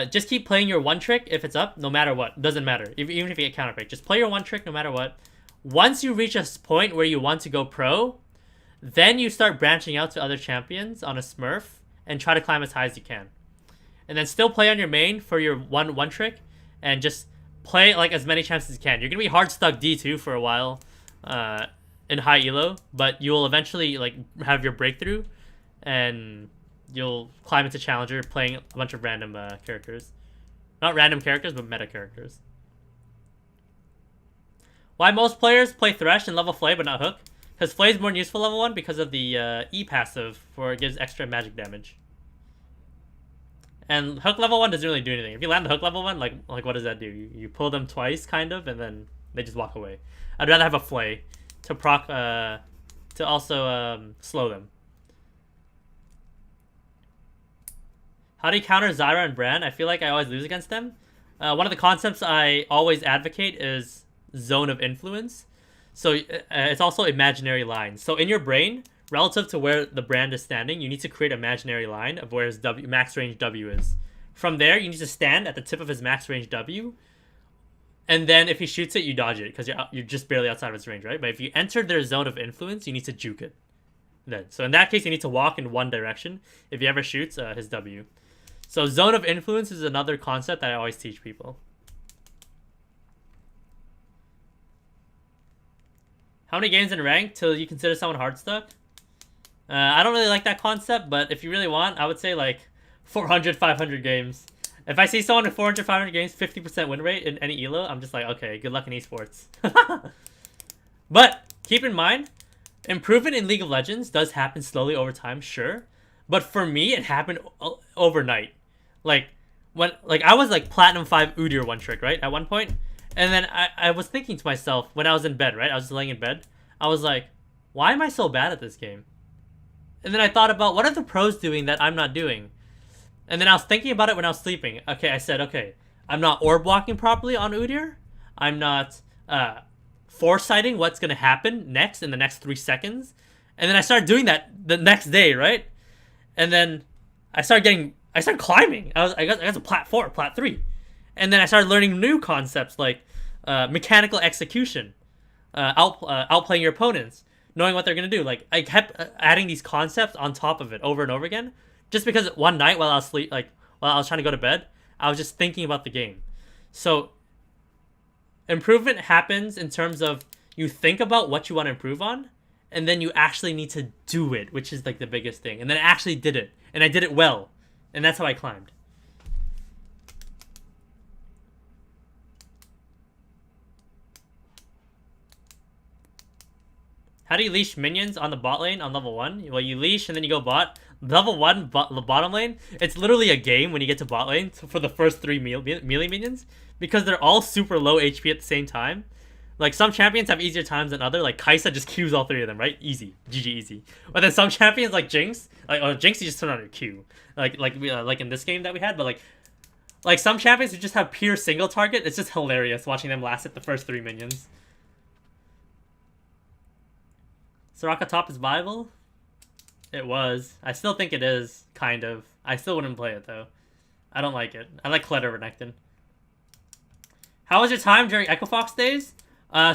just keep playing your one trick if it's up, no matter what. Doesn't matter. Even if you get counter pick, just play your one trick no matter what. Once you reach a point where you want to go pro, then you start branching out to other champions on a Smurf and try to climb as high as you can. And then still play on your main for your one trick and just play like as many champs as you can. You're gonna be hard stuck D2 for a while in high elo, but you will eventually like have your breakthrough and you'll climb into challenger playing a bunch of random characters. Not random characters, but meta characters. Why most players play Thresh and level Flay but not Hook? Because Flay is more useful level 1 because of the E passive for it gives extra magic damage. And Hook level 1 doesn't really do anything. If you land the Hook level 1, like what does that do? You pull them twice, kind of, and then they just walk away. I'd rather have a Flay to proc, to also slow them. How do you counter Zyra and Bran? I feel like I always lose against them. One of the concepts I always advocate is zone of influence. So it's also imaginary lines. So in your brain, relative to where the brand is standing, you need to create an imaginary line of where his max range W is. From there, you need to stand at the tip of his max range W. And then if he shoots it, you dodge it because you're just barely outside of his range, right? But if you enter their zone of influence, you need to juke it. Then, so in that case, you need to walk in one direction if he ever shoots his W. So zone of influence is another concept that I always teach people. How many games in ranked till you consider someone hard stuck? I don't really like that concept, but if you really want, I would say like 400, 500 games. If I see someone with 400, 500 games, 50% win rate in any elo, I'm just like, okay, good luck in esports. But keep in mind, improvement in League of Legends does happen slowly over time, sure. But for me, it happened overnight. Like I was like Platinum 5 Udyr one trick, right? At one point. And then I was thinking to myself when I was in bed, right? I was just laying in bed. I was like, why am I so bad at this game? And then I thought about what are the pros doing that I'm not doing? And then I was thinking about it when I was sleeping. Okay, I said, okay, I'm not orb walking properly on Udyr. I'm not foresighting what's going to happen next in the next 3 seconds. And then I started doing that the next day, right? And then I started climbing. I got to plat 4, plat 3. And then I started learning new concepts like mechanical execution, outplaying your opponents, knowing what they're going to do. Like, I kept adding these concepts on top of it over and over again. Just because one night while I was while I was trying to go to bed, I was just thinking about the game. So improvement happens in terms of you think about what you want to improve on, and then you actually need to do it, which is like the biggest thing. And then I actually did it, and I did it well, and that's how I climbed. How do you leash minions on the bot lane on level 1? Well, you leash and then you go bot. Level 1 bottom lane, it's literally a game when you get to bot lane for the first 3 melee minions. Because they're all super low HP at the same time. Like, some champions have easier times than other. Like, Kai'Sa just Qs all 3 of them, right? Easy. GG easy. But then some champions like Jinx, Jinx you just turn on your Q. Like in this game that we had. But like some champions who just have pure single target, it's just hilarious watching them last hit the first 3 minions. Soraka top is viable? It was. I still think it is, kind of. I still wouldn't play it, though. I don't like it. I like Kled over Nectin. How was your time during Echo Fox days?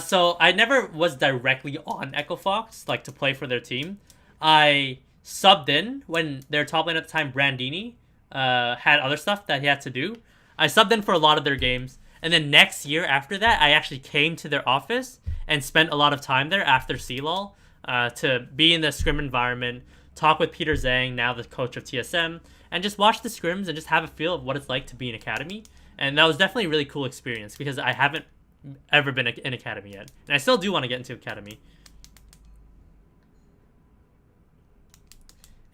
So I never was directly on Echo Fox, like, to play for their team. I subbed in when their top lane at the time, Brandini, had other stuff that he had to do. I subbed in for a lot of their games. And then next year after that, I actually came to their office and spent a lot of time there after CLOL. To be in the scrim environment, talk with Peter Zhang, now the coach of TSM, and just watch the scrims and just have a feel of what it's like to be in Academy. And that was definitely a really cool experience because I haven't ever been in Academy yet. And I still do want to get into Academy.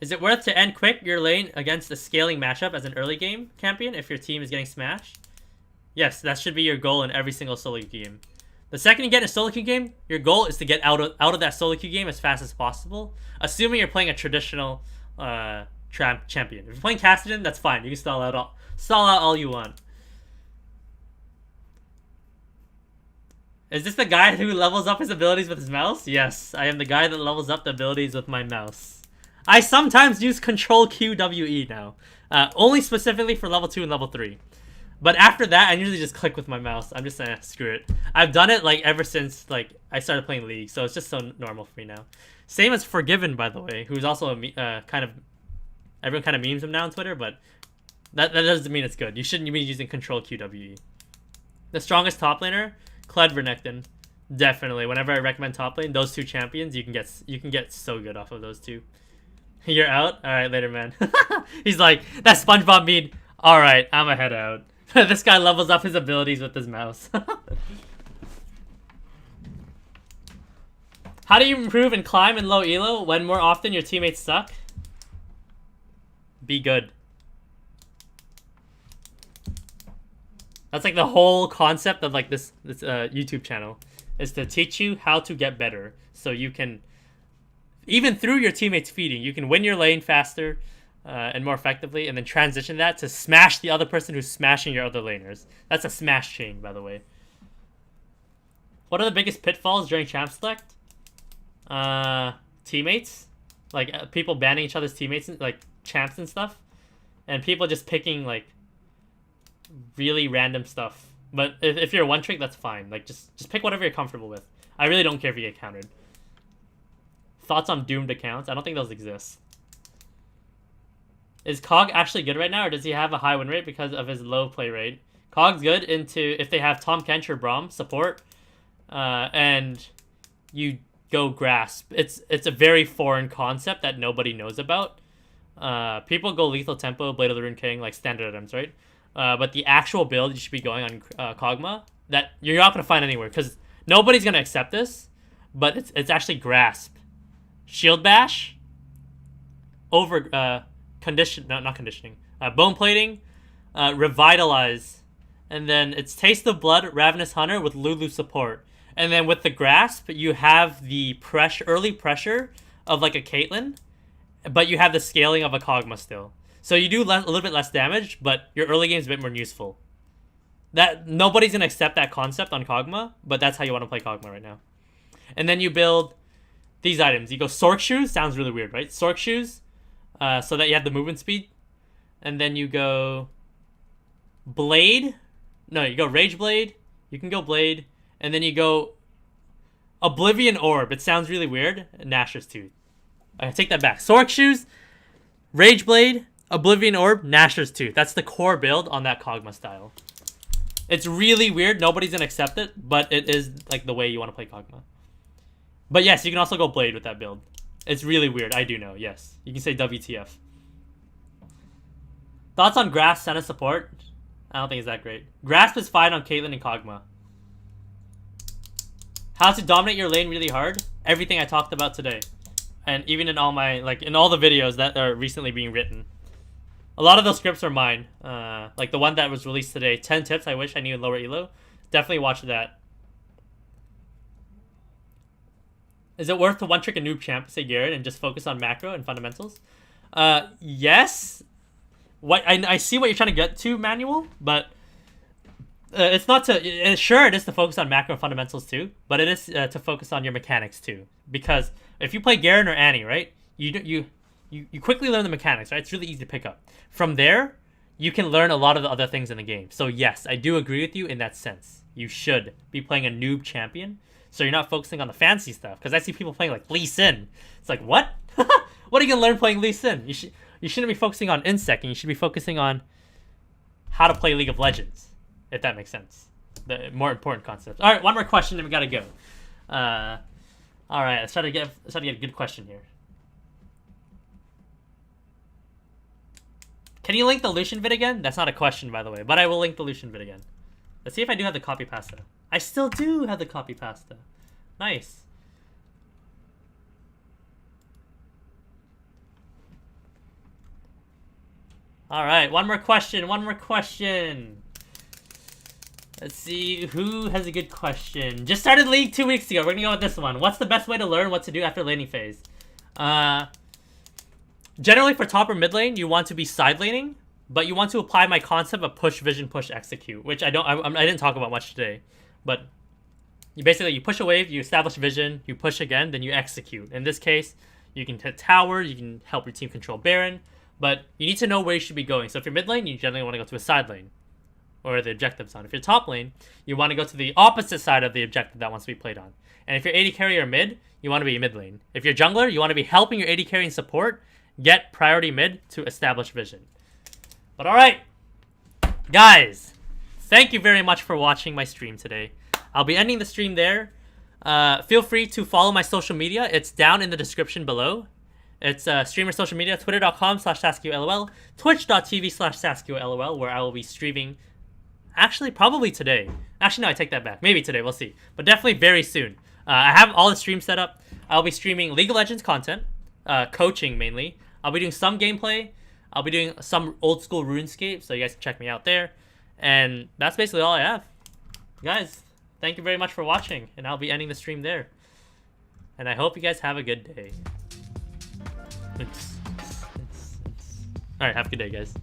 Is it worth to end quick your lane against a scaling matchup as an early game champion if your team is getting smashed? Yes, that should be your goal in every single solo game. The second you get in a solo queue game, your goal is to get out of that solo queue game as fast as possible, assuming you're playing a traditional champion. If you're playing Kassadin, that's fine. You can stall out all you want. Is this the guy who levels up his abilities with his mouse? Yes, I am the guy that levels up the abilities with my mouse. I sometimes use Control Q W E now. Only specifically for level 2 and level 3. But after that, I usually just click with my mouse. I'm just saying, screw it. I've done it like ever since like I started playing League, so it's just so normal for me now. Same as Forgiven, by the way, who's also a kind of, everyone kind of memes him now on Twitter, but that doesn't mean it's good. You shouldn't be using Control QWE. The strongest top laner, Kled Vernekton. Definitely. Whenever I recommend top lane, those two champions, you can get so good off of those two. You're out? Alright, later, man. He's like, that SpongeBob meme. Alright, I'ma head out. This guy levels up his abilities with his mouse. How do you improve and climb in low elo when more often your teammates suck? Be good. That's like the whole concept of like this YouTube channel, is to teach you how to get better, so you can, even through your teammates feeding, you can win your lane faster and more effectively, and then transition that to smash the other person who's smashing your other laners. That's a smash chain, by the way. What are the biggest pitfalls during champ select? Teammates, like people banning each other's teammates, like champs and stuff, and people just picking like really random stuff. But if you're a one trick, that's fine. Like just pick whatever you're comfortable with. I really don't care if you get countered. Thoughts on doomed accounts? I don't think those exist. Is Cog actually good right now, or does he have a high win rate because of his low play rate? Cog's good into if they have Tom Kench or Braum support, and you go grasp. It's a very foreign concept that nobody knows about. People go lethal tempo, Blade of the Rune King, like standard items, right? But the actual build you should be going on Kog'Maw, that you're not going to find anywhere, because nobody's going to accept this, but it's actually grasp, shield bash, over not conditioning, bone plating, revitalize, and then it's Taste of Blood, Ravenous Hunter with Lulu support. And then with the grasp, you have the early pressure of like a Caitlyn, but you have the scaling of a Kog'Maw still. So you do a little bit less damage, but your early game is a bit more useful. That nobody's gonna accept that concept on Kog'Maw, but that's how you want to play Kog'Maw right now. And then you build these items. You go Sork Shoes, sounds really weird, right? Sork Shoes, so that you have the movement speed. And then you go Blade. No, you go Rage Blade. You can go Blade. And then you go Oblivion Orb. It sounds really weird. Nashor's Tooth. I take that back. Sork Shoes, Rage Blade, Oblivion Orb, Nashor's Tooth. That's the core build on that Kog'Maw style. It's really weird. Nobody's gonna accept it, but it is like the way you want to play Kog'Maw. But yes, you can also go Blade with that build. It's really weird. I do know. Yes, you can say WTF. Thoughts on Grasp Senna support? I don't think it's that great. Grasp is fine on Caitlyn and Kog'Maw. How to dominate your lane really hard? Everything I talked about today. And even in all my, like, in all the videos that are recently being written. A lot of those scripts are mine. Like the one that was released today, 10 tips I wish I knew in lower elo. Definitely watch that. Is it worth to one trick a noob champ, say Garrett, and just focus on macro and fundamentals? Yes. I see what you're trying to get to, Manuel, but it's not to. Sure, it is to focus on macro and fundamentals too, but it is to focus on your mechanics too. Because if you play Garen or Annie, right, you quickly learn the mechanics, right? It's really easy to pick up. From there, you can learn a lot of the other things in the game. So yes, I do agree with you in that sense. You should be playing a noob champion, so you're not focusing on the fancy stuff. Because I see people playing like Lee Sin. It's like, what? What are you gonna learn playing Lee Sin? You shouldn't be focusing on Insect, and you should be focusing on how to play League of Legends, if that makes sense. The more important concepts. All right, one more question, and we gotta go. All right, let's try to get a good question here. Can you link the Lucian vid again? That's not a question, by the way, but I will link the Lucian vid again. Let's see if I do have the copy pasta. I still do have the copy pasta. Nice. All right, one more question. Let's see who has a good question. Just started League 2 weeks ago. We're gonna go with this one. What's the best way to learn what to do after laning phase? Generally for top or mid lane, you want to be side laning, but you want to apply my concept of push, vision, push, execute, which I didn't talk about much today. But you push a wave, you establish vision, you push again, then you execute. In this case, You can hit tower, you can help your team control Baron, but you need to know where you should be going. So if you're mid lane, you generally want to go to a side lane, or the objective's on. If you're top lane, you want to go to the opposite side of the objective that wants to be played on. And if you're AD carry or mid, you want to be mid lane. If you're jungler, you want to be helping your AD carry and support get priority mid to establish vision. But alright, guys, thank you very much for watching my stream today. I'll be ending the stream there. Feel free to follow my social media. It's down in the description below. It's streamer social media, twitter.com/SaskioLOL, twitch.tv/SaskioLOL, where I will be streaming, actually, probably today. Actually, no, I take that back. Maybe today, we'll see. But definitely very soon. I have all the streams set up. I'll be streaming League of Legends content, coaching mainly. I'll be doing some gameplay. I'll be doing some old school RuneScape, so you guys can check me out there. And that's basically all I have. Guys, thank you very much for watching, and I'll be ending the stream there. And I hope you guys have a good day. Alright, have a good day, guys.